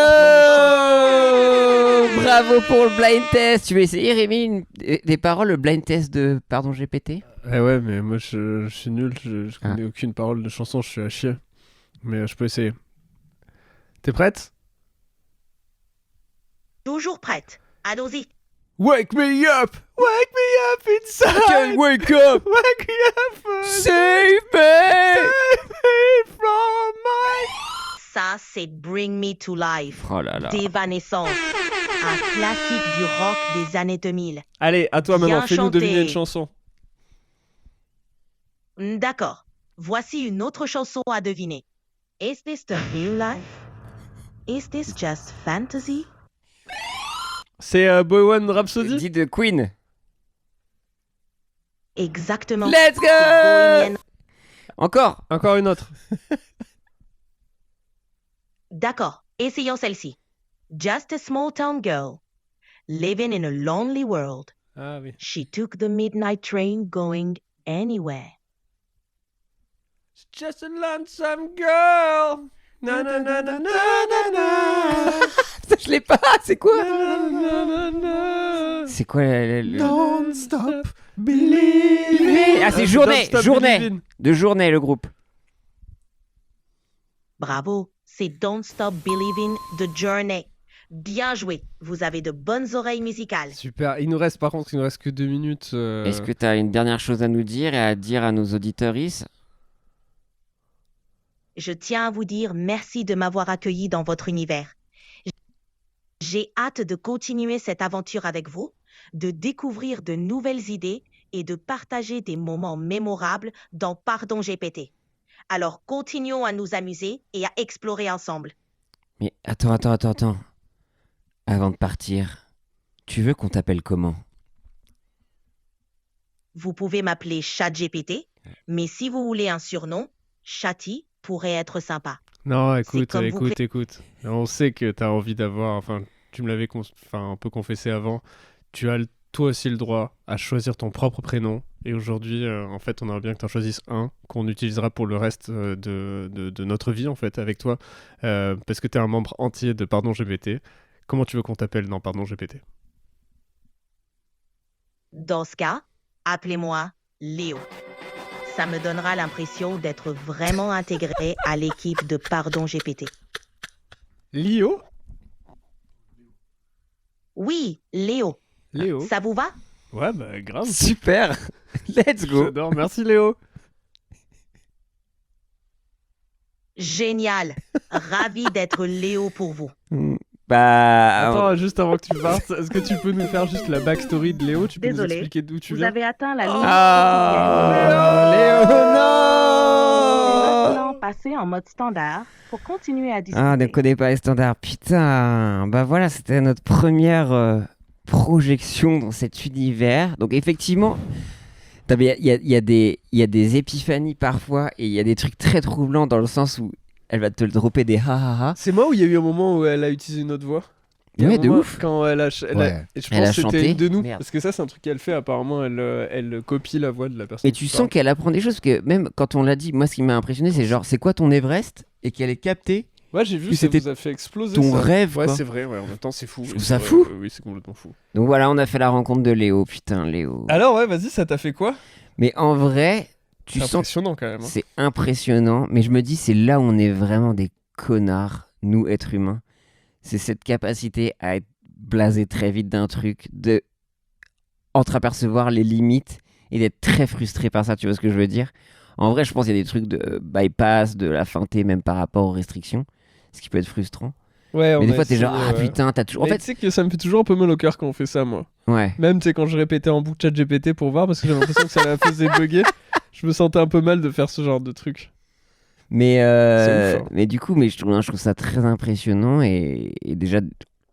Bravo pour le blind test. Tu veux essayer, Rémi, des paroles, le blind test de Pardon GPT? Ouais, mais moi je suis nul, je connais aucune parole de chanson, je suis à chier. Mais je peux essayer. T'es prête? Toujours prête. Allons-y. Wake me up! Wake me up inside! I can't wake up! Wake me up! Save me! Save me from my... Ça, c'est Bring Me to Life Oh là là. d'Evanescence. Un classique du rock des années 2000. Allez, à toi Bien maintenant, fais-nous chanté. deviner une chanson. D'accord. Voici une autre chanson à deviner. Is this the real life? Is this just fantasy? C'est Bohemian Rhapsody? Dit de Queen. Exactement. Let's go! C'est Bohemian. Encore une autre. D'accord. Essayons celle-ci. Just a small town girl, living in a lonely world. Ah oui. She took the midnight train going anywhere. It's just a lonesome girl. Na na na na na na na. Je l'ai pas, c'est quoi? Na, na, na, na. C'est quoi Don't stop believing. Ah, c'est Don't Stop Journée. Believing. De Journée, le groupe. Bravo, c'est Don't Stop Believing The Journey. Bien joué, vous avez de bonnes oreilles musicales. Super, il nous reste que 2 minutes. Est-ce que tu as une dernière chose à nous dire et à dire à nos auditeuristes? Je tiens à vous dire merci de m'avoir accueilli dans votre univers. J'ai hâte de continuer cette aventure avec vous, de découvrir de nouvelles idées et de partager des moments mémorables dans Pardon GPT. Alors continuons à nous amuser et à explorer ensemble. Mais attends. Avant de partir, tu veux qu'on t'appelle comment? Vous pouvez m'appeler ChatGPT, mais si vous voulez un surnom, Chatty pourrait être sympa. Non, C'est comme vous écoute. On sait que t'as envie d'avoir, enfin, tu me l'avais un peu confessé avant, tu as toi aussi le droit à choisir ton propre prénom. Et aujourd'hui, en fait, on aimerait bien que tu en choisisses un qu'on utilisera pour le reste de notre vie, en fait, avec toi. Parce que tu es un membre entier de Pardon GPT. Comment tu veux qu'on t'appelle dans Pardon GPT ? Dans ce cas, appelez-moi Léo. Ça me donnera l'impression d'être vraiment intégré à l'équipe de Pardon GPT. Léo ? Oui, Léo. Léo. Ça vous va ? Ouais, bah grave. Super. Let's go. J'adore, merci Léo. Génial. Ravi d'être Léo pour vous. Bah... Attends, juste avant que tu partes, est-ce que tu peux nous faire juste la backstory de Léo ? Tu peux nous expliquer d'où tu viens ? Vous avez atteint la ligne. Léo, non. Maintenant, passez en mode standard pour continuer à discuter. Ah, ne connais pas les standards. Putain. Bah voilà, c'était notre première projection dans cet univers. Donc effectivement, il y a des épiphanies parfois et il y a des trucs très troublants dans le sens où elle va te dropper des ha ha ha. C'est moi où il y a eu un moment où elle a utilisé une autre voix ? Ouais, de ouf. Quand elle a, et je Elle a pense que chanté. c'était une de nous. Merde. Parce que ça, c'est un truc qu'elle fait. Apparemment, elle copie la voix de la personne. Et tu sens qu'elle apprend des choses, parce que même quand on l'a dit, moi ce qui m'a impressionné, c'est genre, c'est quoi ton Everest ? Et qu'elle ait capté. Ouais, j'ai vu que ça c'était vous a fait exploser ton ça. rêve. Ouais, quoi. c'est vrai, ouais, en même temps, c'est fou. Je trouve ça fou. Oui, c'est complètement fou. Donc voilà, on a fait la rencontre de Léo. Putain, Léo. Alors, ouais, vas-y, ça t'a fait quoi ? Mais en vrai, tu C'est sens. impressionnant quand même. Hein. C'est impressionnant, mais je me dis, c'est là où on est vraiment des connards, nous, êtres humains. C'est cette capacité à être blasé très vite d'un truc, de entreapercevoir les limites et d'être très frustré par ça, tu vois ce que je veux dire ? En vrai, je pense qu'il y a des trucs de bypass, de la feinter même par rapport aux restrictions, ce qui peut être frustrant. Ouais, mais des fois, t'es genre, ah putain, t'as toujours. En fait, tu sais que ça me fait toujours un peu mal au cœur quand on fait ça, moi. Ouais. Même, tu sais, quand je répétais en boucle ChatGPT pour voir, parce que j'avais l'impression que ça la faisait bugger, je me sentais un peu mal de faire ce genre de truc. Mais, ouf, hein. mais du coup, je trouve ça très impressionnant et déjà,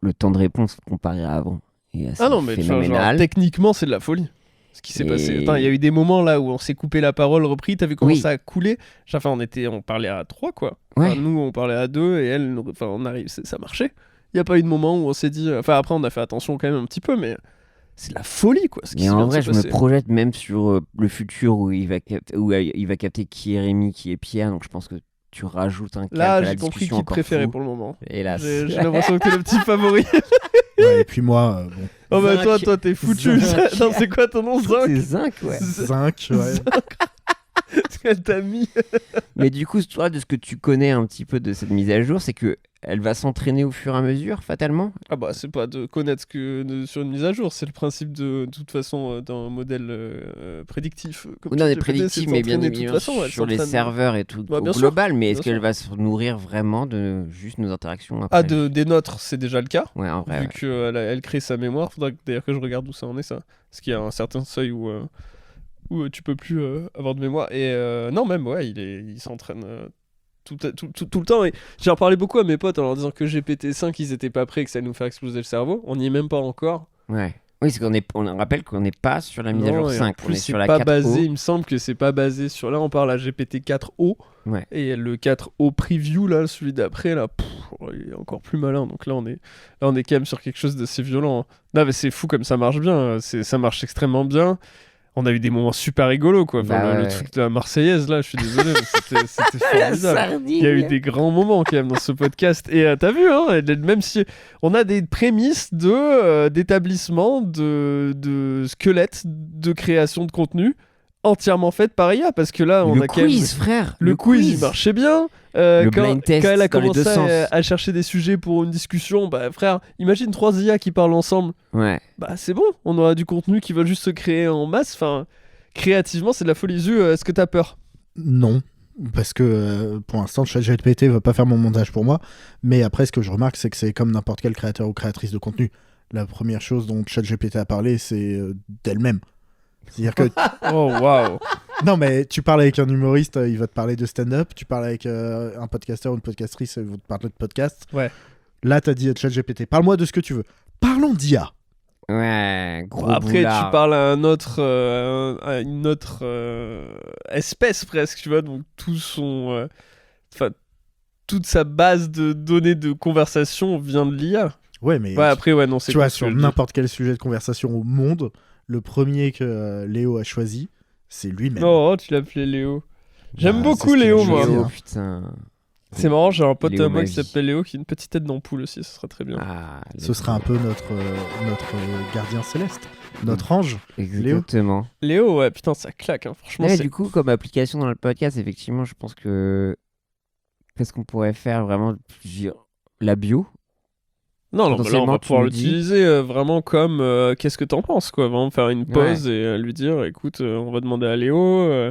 le temps de réponse comparé à avant est assez phénoménal. Techniquement, c'est de la folie. Ce qui s'est passé. Attends, il y a eu des moments là où on s'est coupé la parole, repris, t'as vu comment ça a coulé. Enfin, on parlait à 3, quoi. Ouais. Enfin, nous, on parlait à 2 et elle, on arrive, ça marchait. Il n'y a pas eu de moment où on s'est dit. Enfin, après, on a fait attention quand même un petit peu, mais c'est de la folie, quoi. Et en vrai, je me projette même sur le futur où il va capter qui est Rémi, qui est Pierre. Donc, je pense que tu rajoutes un calque à la là, j'ai compris qui préférait pour le moment. Hélas. J'ai l'impression que t'es le petit favori. Ouais, et puis moi, bon. Oh bah toi, t'es foutu. Non, c'est quoi ton nom, Zinc ? C'est Zinc, ouais. Zinc, ouais. Elle t'a mis. Mais du coup, toi, de ce que tu connais un petit peu de cette mise à jour, c'est que elle va s'entraîner au fur et à mesure, fatalement. Ah bah, c'est pas de connaître sur une mise à jour, c'est le principe de toute façon d'un modèle prédictif. Non, des prédictifs, mais bien évidemment sur les serveurs et tout au global. Mais est-ce qu'elle va se nourrir vraiment de juste nos interactions après ? Des nôtres, c'est déjà le cas. Ouais, en vrai. Vu qu'elle crée sa mémoire, faudra d'ailleurs que je regarde où ça en est, ça. Parce qu'il y a un certain seuil où tu peux plus avoir de mémoire. Et non, même, ouais, il s'entraîne tout le temps. Et j'ai reparlé beaucoup à mes potes en leur disant que GPT-5, ils étaient pas prêts, que ça allait nous faire exploser le cerveau. On n'y est même pas encore. Ouais. Oui, c'est on rappelle qu'on n'est pas sur la mise à jour 5, on est sur la 4O. Il me semble que c'est pas basé sur... Là, on parle à GPT-4O. Ouais. Et le 4O Preview, là, celui d'après, là, il est encore plus malin. Donc là, on est quand même sur quelque chose d'assez violent. Non, mais c'est fou comme ça marche bien. Ça marche extrêmement bien. On a eu des moments super rigolos, quoi. Enfin, le truc de la Marseillaise, là, je suis désolé, mais c'était formidable. Il y a eu des grands moments, quand même, dans ce podcast. Et t'as vu, hein, même si on a des prémices d'établissement, de squelettes, de création de contenu, entièrement faites par IA, parce que là, on a quand même... frère Le quiz, il marchait bien. Le blind test quand elle a dans les deux commencé sens. à chercher des sujets pour une discussion, bah frère, imagine 3 IA qui parlent ensemble. Ouais. Bah c'est bon, on aura du contenu qui va juste se créer en masse. Enfin, créativement, c'est de la folie. Zu, est-ce que t'as peur ? Non, parce que pour l'instant, ChatGPT va pas faire mon montage pour moi. Mais après, ce que je remarque, c'est que c'est comme n'importe quel créateur ou créatrice de contenu. La première chose dont ChatGPT a parlé, c'est d'elle-même. C'est-à-dire que... Oh, waouh. Non, mais tu parles avec un humoriste, il va te parler de stand-up. Tu parles avec un podcasteur ou une podcastrice, il va te parler de podcast. Ouais. Là, t'as dit à ChatGPT, parle-moi de ce que tu veux. Parlons d'IA. Ouais, gros après, boulard. tu parles à une autre espèce presque, tu vois. Donc, toute sa base de données de conversation vient de l'IA. Ouais, mais après, ouais, non, c'est tu vois, con ce que sur je dis. n'importe quel sujet de conversation au monde, le premier que Léo a choisi, c'est lui-même. Oh, tu l'appelais Léo. J'aime Bah, beaucoup c'est ce qu'il Léo, a moi. choisi, Léo, hein. putain. C'est marrant, j'ai un pote Léo, à moi ma qui vie. s'appelle Léo qui a une petite tête d'ampoule aussi, ce serait très bien. Ah, Ce sera un peu notre gardien céleste, notre ange. Exactement. Léo, ouais, putain, ça claque, hein. Franchement. Ouais, c'est... du coup, comme application dans le podcast, effectivement, je pense que. Qu'est-ce qu'on pourrait faire vraiment? Je veux dire, la bio. Non, bah là, on va tu pouvoir nous dis. l'utiliser vraiment comme qu'est-ce que t'en penses, quoi. Vraiment faire une pause Ouais. et lui dire, écoute, on va demander à Léo.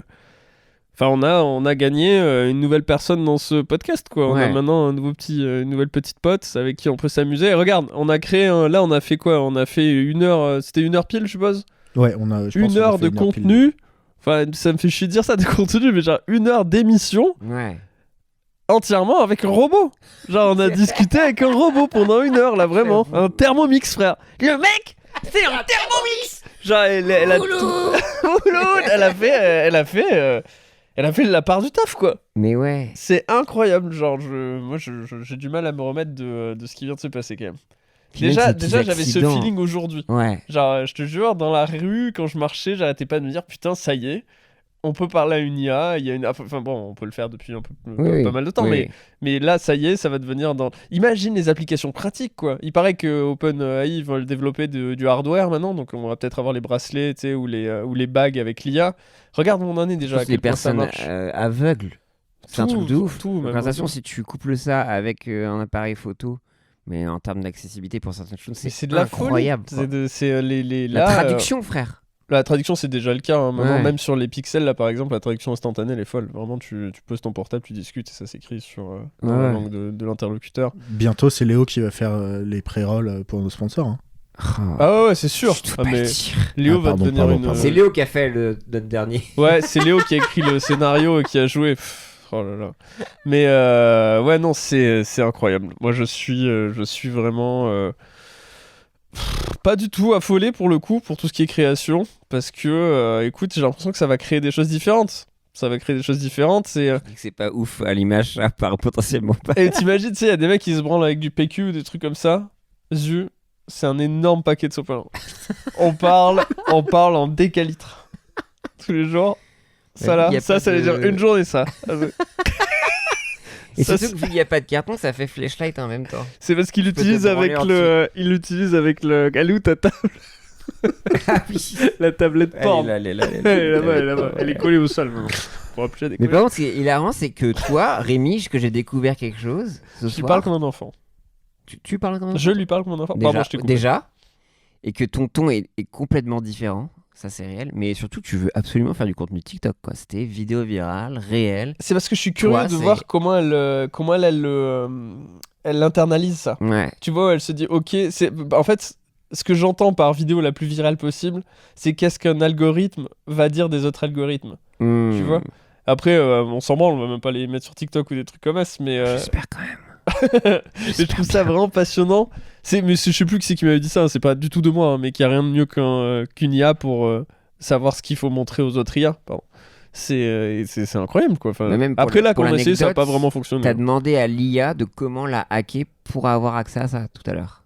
Enfin, on a gagné une nouvelle personne dans ce podcast, quoi. On a Ouais. maintenant une nouvelle petite pote avec qui on peut s'amuser. Et regarde, on a créé là, on a fait quoi? On a fait 1 heure, c'était 1 heure pile, je suppose? Ouais, je pense 1 qu'on a heure fait de 1 heure pile. contenu. Enfin, ça me fait chier de dire ça, de contenu, mais genre 1 heure d'émission Ouais. entièrement avec un robot. Genre, on a discuté avec un robot pendant 1 heure, là, vraiment. Un Thermomix, frère. Le mec, c'est un Thermomix. Genre, elle a Mouloud. Elle a fait la part du taf, quoi. Mais ouais. C'est incroyable. Genre, moi, j'ai du mal à me remettre de ce qui vient de se passer, quand même. Puis même Déjà, ces petits j'avais ce accidents. feeling aujourd'hui. Ouais. Genre, je te jure, dans la rue, quand je marchais, j'arrêtais pas de me dire, putain, ça y est, on peut parler à une IA. Il y a une... Enfin bon, on peut le faire depuis pas mal de temps, mais là, ça y est, ça va devenir dans... Imagine les applications pratiques, quoi. Il paraît que OpenAI veulent développer du hardware maintenant, donc on va peut-être avoir les bracelets, tu sais, ou les bagues avec l'IA. Regarde où on en est déjà, à Les quel point ça personnes marche. aveugles. C'est un Tout, truc de ouf. tout, même Conversation, aussi. si tu couples ça avec un appareil photo, mais en termes d'accessibilité pour certaines choses, Mais c'est de la incroyable. folie. quoi. C'est La là, traduction, frère. La traduction, c'est déjà le cas. Hein. Maintenant, Ouais. même sur les pixels, là, par exemple, la traduction instantanée, elle est folle. Vraiment, tu poses ton portable, tu discutes et ça s'écrit sur dans la Ouais. langue de l'interlocuteur. Bientôt, c'est Léo qui va faire les pré-rolls pour nos sponsors. Hein. Ah ouais, c'est sûr. Ah, mais Léo va devenir une. C'est Léo qui a fait notre dernier. Ouais, c'est Léo qui a écrit le scénario et qui a joué. Oh là là. Mais ouais, non, c'est incroyable. Moi, je suis vraiment pas du tout affolé pour le coup, pour tout ce qui est création. Parce que, écoute, j'ai l'impression que ça va créer des choses différentes. Ça va créer des choses différentes. C'est pas ouf à l'image, ça part potentiellement pas. Et t'imagines, tu sais, il y a des mecs qui se branlent avec du PQ ou des trucs comme ça. Zu, c'est un énorme paquet de sopalin. on parle en décalitre. Tous les jours. Ça là, Y a ça pas veut dire de- une journée, ça. Et Ça, surtout que vu qu'il n'y a pas de carton, ça fait flashlight en même temps. C'est parce qu'il Tu peux l'utilise te avec branler le. Il l'utilise avec le. Elle est où ta table? La tablette Elle est porn. là, elle est là, Elle est là-bas, elle est là-bas. Elle est collée au sol maintenant. On pourra plus la Mais décoller. par contre, ce qui est hilarant, c'est que toi, Rémi, que j'ai découvert quelque chose ce Je lui soir. parle comme un enfant. Tu parles comme un enfant? Je lui parle comme un enfant. Déjà, Pardon, je t'ai coupé. déjà, et que ton ton est complètement différent, ça c'est réel, mais surtout tu veux absolument faire du contenu TikTok, quoi. C'était vidéo virale, réel. C'est parce que je suis curieux Toi, de c'est- voir comment elle internalise ça. Ouais. Tu vois, elle se dit, ok, en fait, ce que j'entends par vidéo la plus virale possible, c'est qu'est-ce qu'un algorithme va dire des autres algorithmes. Tu vois. Après, on s'en branle, on va même pas les mettre sur TikTok ou des trucs comme ça, mais... J'espère quand même. Mais je trouve ça vraiment passionnant. Mais je sais plus qui c'est qui m'avait dit ça, hein, c'est pas du tout de moi, hein, mais qu'il n'y a rien de mieux qu'une IA pour savoir ce qu'il faut montrer aux autres IA. Pardon. C'est incroyable, quoi. Enfin, Mais même pour après, là, pour quand on a essayé, ça n'a l'anecdote, pas vraiment fonctionné. T'as demandé à l'IA de comment la hacker pour avoir accès à ça tout à l'heure.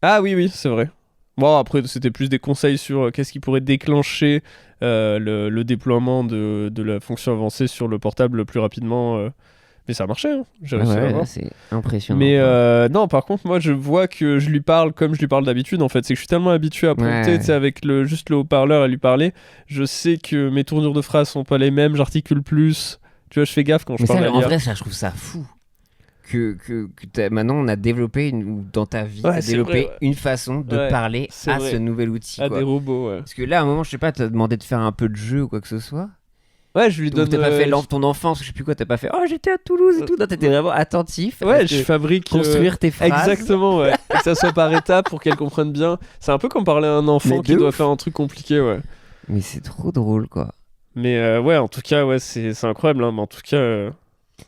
Ah oui, c'est vrai. Bon, après, c'était plus des conseils sur qu'est-ce qui pourrait déclencher le déploiement de la fonction avancée sur le portable plus rapidement. Mais ça a marché, hein. J'ai réussi à avoir. C'est impressionnant. Mais non, par contre, moi, je vois que je lui parle comme je lui parle d'habitude, en fait. C'est que je suis tellement habitué à prompter, Ouais. tu sais, avec juste le haut-parleur à lui parler. Je sais que mes tournures de phrases sont pas les mêmes, j'articule plus. Tu vois, je fais gaffe quand je Mais parle ça, à en l'IA. vrai, ça, je trouve ça fou. Maintenant, on a développé, ou dans ta vie, Ouais, t'as c'est développé vrai, ouais. une façon de Ouais, parler c'est à vrai. ce nouvel outil. À quoi. des robots, ouais. Parce que là, à un moment, je sais pas, t'as demandé de faire un peu de jeu ou quoi que ce soit. Ouais, je lui Ou donne. t'as pas fait ton enfance, je sais plus quoi, t'as pas fait. Oh, j'étais à Toulouse et tout. Non, t'étais vraiment attentif. Ouais, parce je que fabrique. construire tes phrases. Exactement, ouais. Et que ça soit par étapes pour qu'elle comprenne bien. C'est un peu comme parler à un enfant Mais qui de doit ouf. faire un truc compliqué, ouais. Mais c'est trop drôle, quoi. Mais ouais, en tout cas, ouais, c'est incroyable, hein. Mais en tout cas.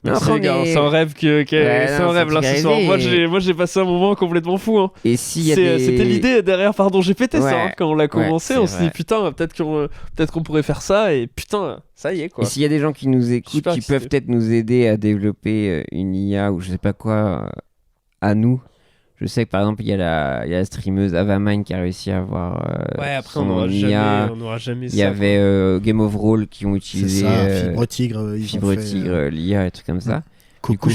Merci après, les gars, on est- c'est un rêve Ouais, c'est non, un rêve c'est là ce soir. réalisé. Moi j'ai passé un moment complètement fou, hein. Et s'il y a des... C'était l'idée derrière, pardon, j'ai pété ça Ouais. hein, quand on l'a commencé, Ouais, on c'est s'est dit vrai. putain, peut-être qu'on pourrait faire ça et putain, ça y est quoi. Et s'il y a des gens qui nous écoutent, Super qui excité. peuvent peut-être nous aider à développer une IA ou je sais pas quoi à nous, Je sais que par exemple, il y a la streameuse Avamine qui a réussi à avoir après, son on n'aura IA. jamais ça. Il y avait Game of Roll qui ont utilisé Fibre Tigre, l'IA et trucs comme ça. Coucou.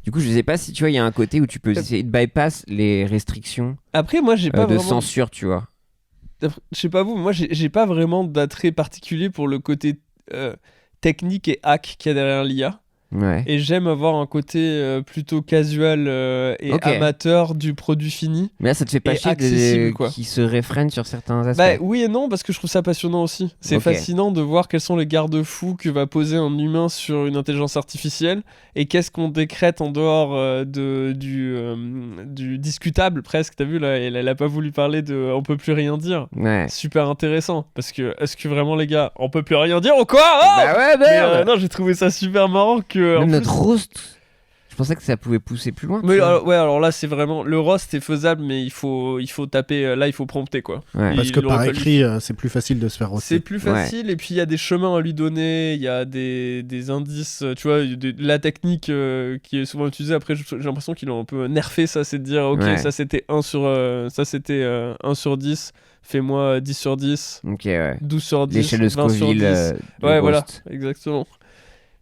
Du coup, je sais pas si tu vois, il y a un côté où tu peux essayer de bypass les restrictions Après, moi, j'ai pas de vraiment... censure, tu vois. Je sais pas vous, moi, j'ai pas vraiment d'attrait particulier pour le côté technique et hack qu'il y a derrière l'IA. Ouais. Et j'aime avoir un côté plutôt casual et amateur du produit fini. Mais là, ça te fait pas chier qui se réfrène sur certains aspects. Bah oui et non, parce que je trouve ça passionnant aussi. C'est fascinant de voir quels sont les garde-fous que va poser un humain sur une intelligence artificielle et qu'est-ce qu'on décrète en dehors du discutable presque. T'as vu là, elle a pas voulu parler de on peut plus rien dire. Ouais. Super intéressant parce que est-ce que vraiment les gars, on peut plus rien dire ou quoi? Bah ouais, merde. Non, j'ai trouvé ça super marrant que même notre roast, je pensais que ça pouvait pousser plus loin. Mais alors là c'est vraiment le roast est faisable, mais il faut taper là, il faut prompter quoi. Ouais. Parce que par écrit c'est plus facile de se faire roaster. C'est plus facile et puis il y a des chemins à lui donner, il y a des indices, tu vois, la technique qui est souvent utilisée. Après j'ai l'impression qu'ils l'ont un peu nerfé, ça, c'est de dire ok, ça c'était 1 sur 10. Fais-moi 10 sur 10, 12 sur 10, l'échelle de 20 sur 10. Ouais, voilà, exactement.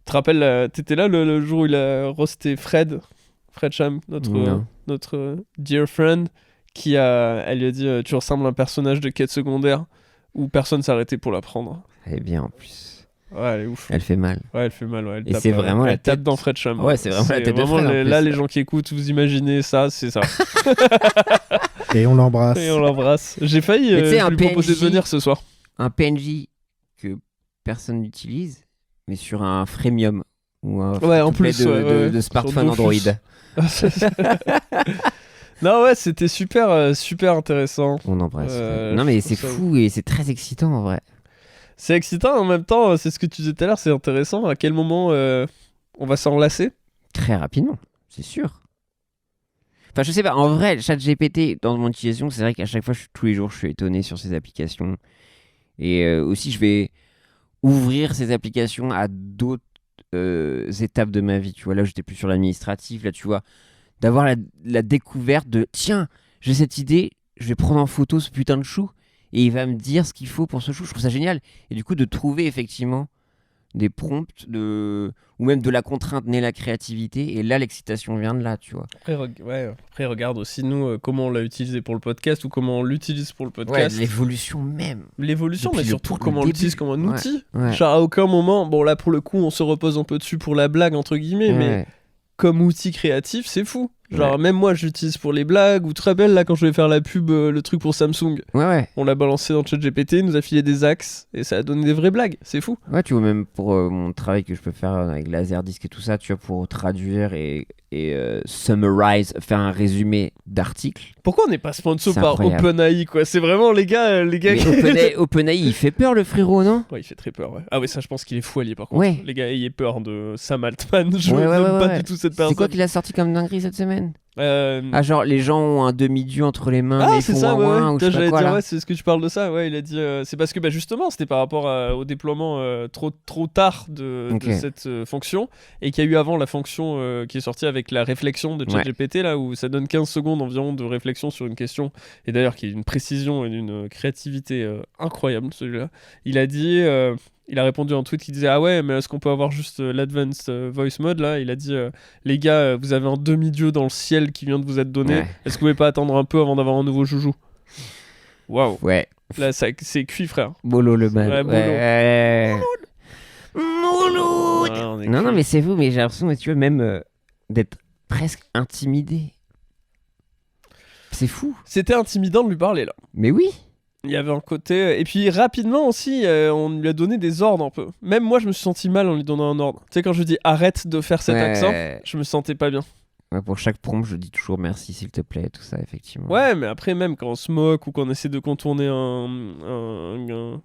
Tu te rappelles, t'étais là le jour où il a roasté Fred Cham, notre dear friend, elle lui a dit tu ressembles à un personnage de quête secondaire où personne s'arrêtait pour la prendre. Elle est bien en plus. Ouais, elle est ouf. Elle fait mal. Ouais, elle fait mal. Ouais, et c'est vraiment elle tape dans Fred Cham. Ouais, c'est vraiment la tête de Fred. Là, les gens qui écoutent, vous imaginez ça, c'est ça. Et on l'embrasse. J'ai failli lui proposer de venir ce soir. Un PNJ que personne n'utilise, mais sur un freemium ou un en plus de smartphone Android. Non, ouais, c'était super intéressant. On embrasse. Non, mais c'est fou et c'est très excitant en vrai. C'est excitant en même temps, c'est ce que tu disais tout à l'heure, c'est intéressant. À quel moment on va s'enlacer? Très rapidement, c'est sûr. Enfin, je sais pas, en vrai, ChatGPT, dans mon utilisation, c'est vrai qu'à chaque fois, tous les jours, je suis étonné sur ces applications. Et aussi, je vais ouvrir ces applications à d'autres étapes de ma vie. Tu vois, là, j'étais plus sur l'administratif. Là, tu vois, d'avoir la découverte de tiens, j'ai cette idée, je vais prendre en photo ce putain de chou et il va me dire ce qu'il faut pour ce chou. Je trouve ça génial. Et du coup, de trouver effectivement des prompts ou même de la contrainte née la créativité, et là l'excitation vient de là, tu vois. Après regarde aussi nous comment on l'a utilisé pour le podcast ou comment on l'utilise pour le podcast. L'évolution même. L'évolution, mais surtout comment on l'utilise comme un outil. Ouais. Genre à aucun moment, bon là pour le coup on se repose un peu dessus pour la blague entre guillemets, mais comme outil créatif c'est fou. Genre même moi je l'utilise pour les blagues, ou très belle là quand je vais faire la pub, le truc pour Samsung. On l'a balancé dans ChatGPT, nous a filé des axes et ça a donné des vraies blagues, c'est fou. Ouais, tu vois, même pour mon travail que je peux faire avec Laserdisc et tout ça, tu vois, pour traduire et summarize, faire un résumé d'articles. Pourquoi on n'est pas sponsor par OpenAI quoi? C'est vraiment les gars mais OpenAI il fait peur le frérot, non? Ouais, il fait très peur, ouais. Ah ouais, ça je pense qu'il est fou allié par contre. Les gars, ayez peur de Sam Altman, je n'aime pas du tout cette personne. C'est quoi qu'il a sorti comme dinguerie cette semaine? Genre les gens ont un demi-dieu entre les mains, mais ils font ouin, ou je sais pas quoi, là. C'est ce que tu parles de ça, ouais, il a dit c'est parce que justement c'était par rapport au déploiement trop tard de cette fonction, et qu'il y a eu avant la fonction qui est sortie avec la réflexion de ChatGPT là, où ça donne 15 secondes environ de réflexion sur une question, et d'ailleurs qui est d'une précision et d'une créativité incroyable celui-là. Il a dit il a répondu à un tweet qui disait ah ouais, mais est-ce qu'on peut avoir juste l'advanced voice mode là? Il a dit les gars, vous avez un demi-dieu dans le ciel qui vient de vous être donné, est-ce que vous pouvez pas attendre un peu avant d'avoir un nouveau joujou? Waouh. Ouais. Là c'est cuit frère. Bolo le man. Mouloud. Non mais c'est vous, mais j'ai l'impression tu vois même d'être presque intimidé. C'est fou. C'était intimidant de lui parler là. Mais oui. Il y avait un côté... Et puis rapidement aussi, on lui a donné des ordres un peu. Même moi, je me suis senti mal en lui donnant un ordre. Tu sais, quand je lui dis arrête de faire cet accent, je me sentais pas bien. Ouais, pour chaque prompt, je dis toujours merci s'il te plaît, tout ça, effectivement. Ouais, mais après, même quand on se moque ou qu'on essaie de contourner un...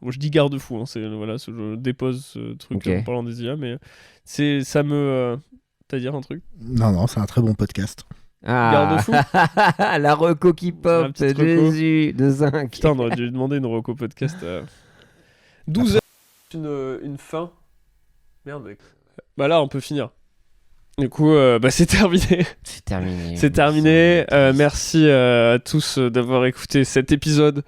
Bon, je dis garde-fou, hein, voilà, je dépose ce truc en parlant des IA, mais ça me... T'as à dire un truc? Non, c'est un très bon podcast. Garde-fou. La reco qui pop de Jésus de Zinc. Putain, on aurait dû lui demander une reco podcast. 12h, une fin. Merde, mec. Bah là, on peut finir. Du coup, c'est terminé. C'est terminé. C'est terminé. Merci à tous d'avoir écouté cet épisode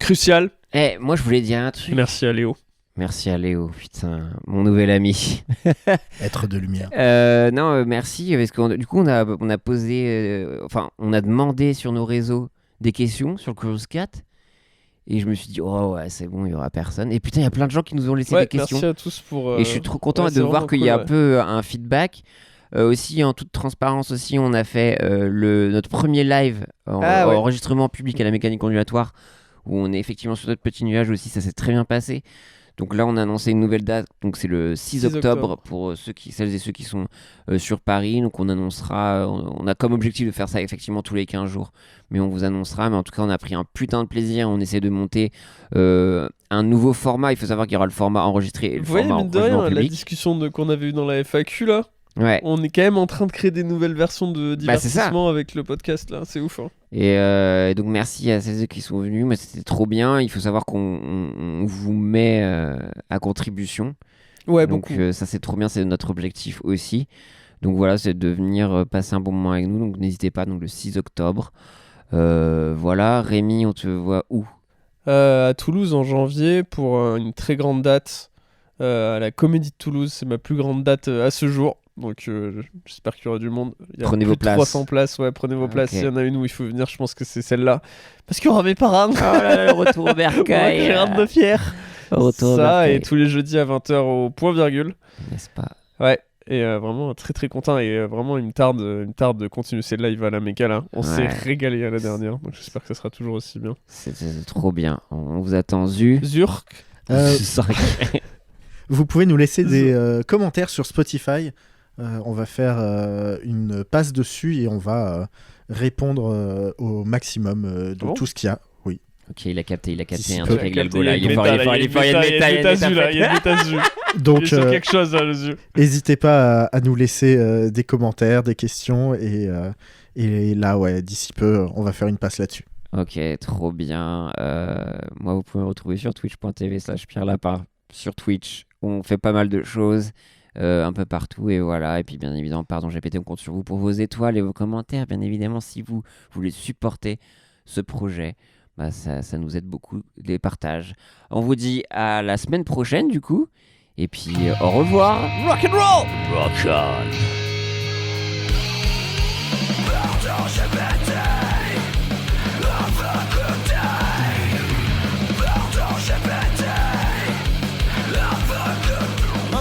crucial. Moi, je voulais dire un truc. Merci à Léo. Merci à Léo, putain, mon nouvel ami. Être de lumière. Merci, parce que du coup, on a posé, on a demandé sur nos réseaux des questions sur le Curious Cat. Et je me suis dit, oh ouais, c'est bon, il n'y aura personne. Et putain, il y a plein de gens qui nous ont laissé des questions. Merci à tous pour. Et je suis trop content de voir qu'il y a un peu un feedback. Aussi, en toute transparence, aussi, on a fait notre premier live enregistrement public à la mécanique ondulatoire, où on est effectivement sur notre petit nuage aussi. Ça s'est très bien passé. Donc là, on a annoncé une nouvelle date. Donc c'est le 6 octobre pour celles et ceux qui sont sur Paris. Donc on annoncera. On a comme objectif de faire ça effectivement tous les 15 jours. Mais on vous annoncera. Mais en tout cas, on a pris un putain de plaisir. On essaie de monter un nouveau format. Il faut savoir qu'il y aura le format enregistré et le format enregistrement public. La discussion qu'on avait eue dans la FAQ là. Ouais. On est quand même en train de créer des nouvelles versions de divertissement avec le podcast là, c'est ouf. Hein. Et donc merci à celles qui sont venus, mais c'était trop bien. Il faut savoir qu'on vous met à contribution. Ouais, donc ça c'est trop bien, c'est notre objectif aussi. Donc voilà, c'est de venir passer un bon moment avec nous. Donc n'hésitez pas, donc le 6 octobre. Voilà, Rémi, on te voit où ? À Toulouse en janvier pour une très grande date à la Comédie de Toulouse. C'est ma plus grande date à ce jour. Donc j'espère qu'il y aura du monde. Il y a prenez vos places. 300 places, prenez vos places. S'il y en a une où il faut venir, je pense que c'est celle-là. Parce qu'il y aura mes parents. Oh là là, le retour au bercail. J'ai hâte de fier. Ça, et tous les jeudis à 20h au point virgule. N'est-ce pas ? Ouais, et vraiment très très content. Et vraiment, il me tarde de continuer ces lives à la méca là. On s'est régalé à la dernière. Donc j'espère que ça sera toujours aussi bien. C'est trop bien. On vous attend, Zurk. Vous pouvez nous laisser des commentaires sur Spotify. On va faire une passe dessus et on va répondre au maximum de tout ce qu'il y a. Oui. Ok, il a capté un truc avec l'algo là. Il est fort, il y a des tasses. Donc, quelque chose dans les yeux. N'hésitez pas à nous laisser des commentaires, des questions et là, d'ici peu, on va faire une passe là-dessus. Ok, trop bien. Moi, vous pouvez me retrouver sur twitch.tv/Pierre Lapin. Sur Twitch, on fait pas mal de choses. Un peu partout et voilà, et puis bien évidemment Pardon GPT, on compte sur vous pour vos étoiles et vos commentaires, bien évidemment. Si vous voulez supporter ce projet, ça nous aide beaucoup, les partages. On vous dit à la semaine prochaine du coup, et puis au revoir. Rock and roll. Rock on.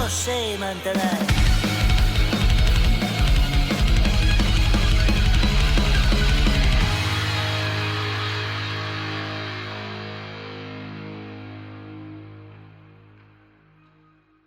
Você manterá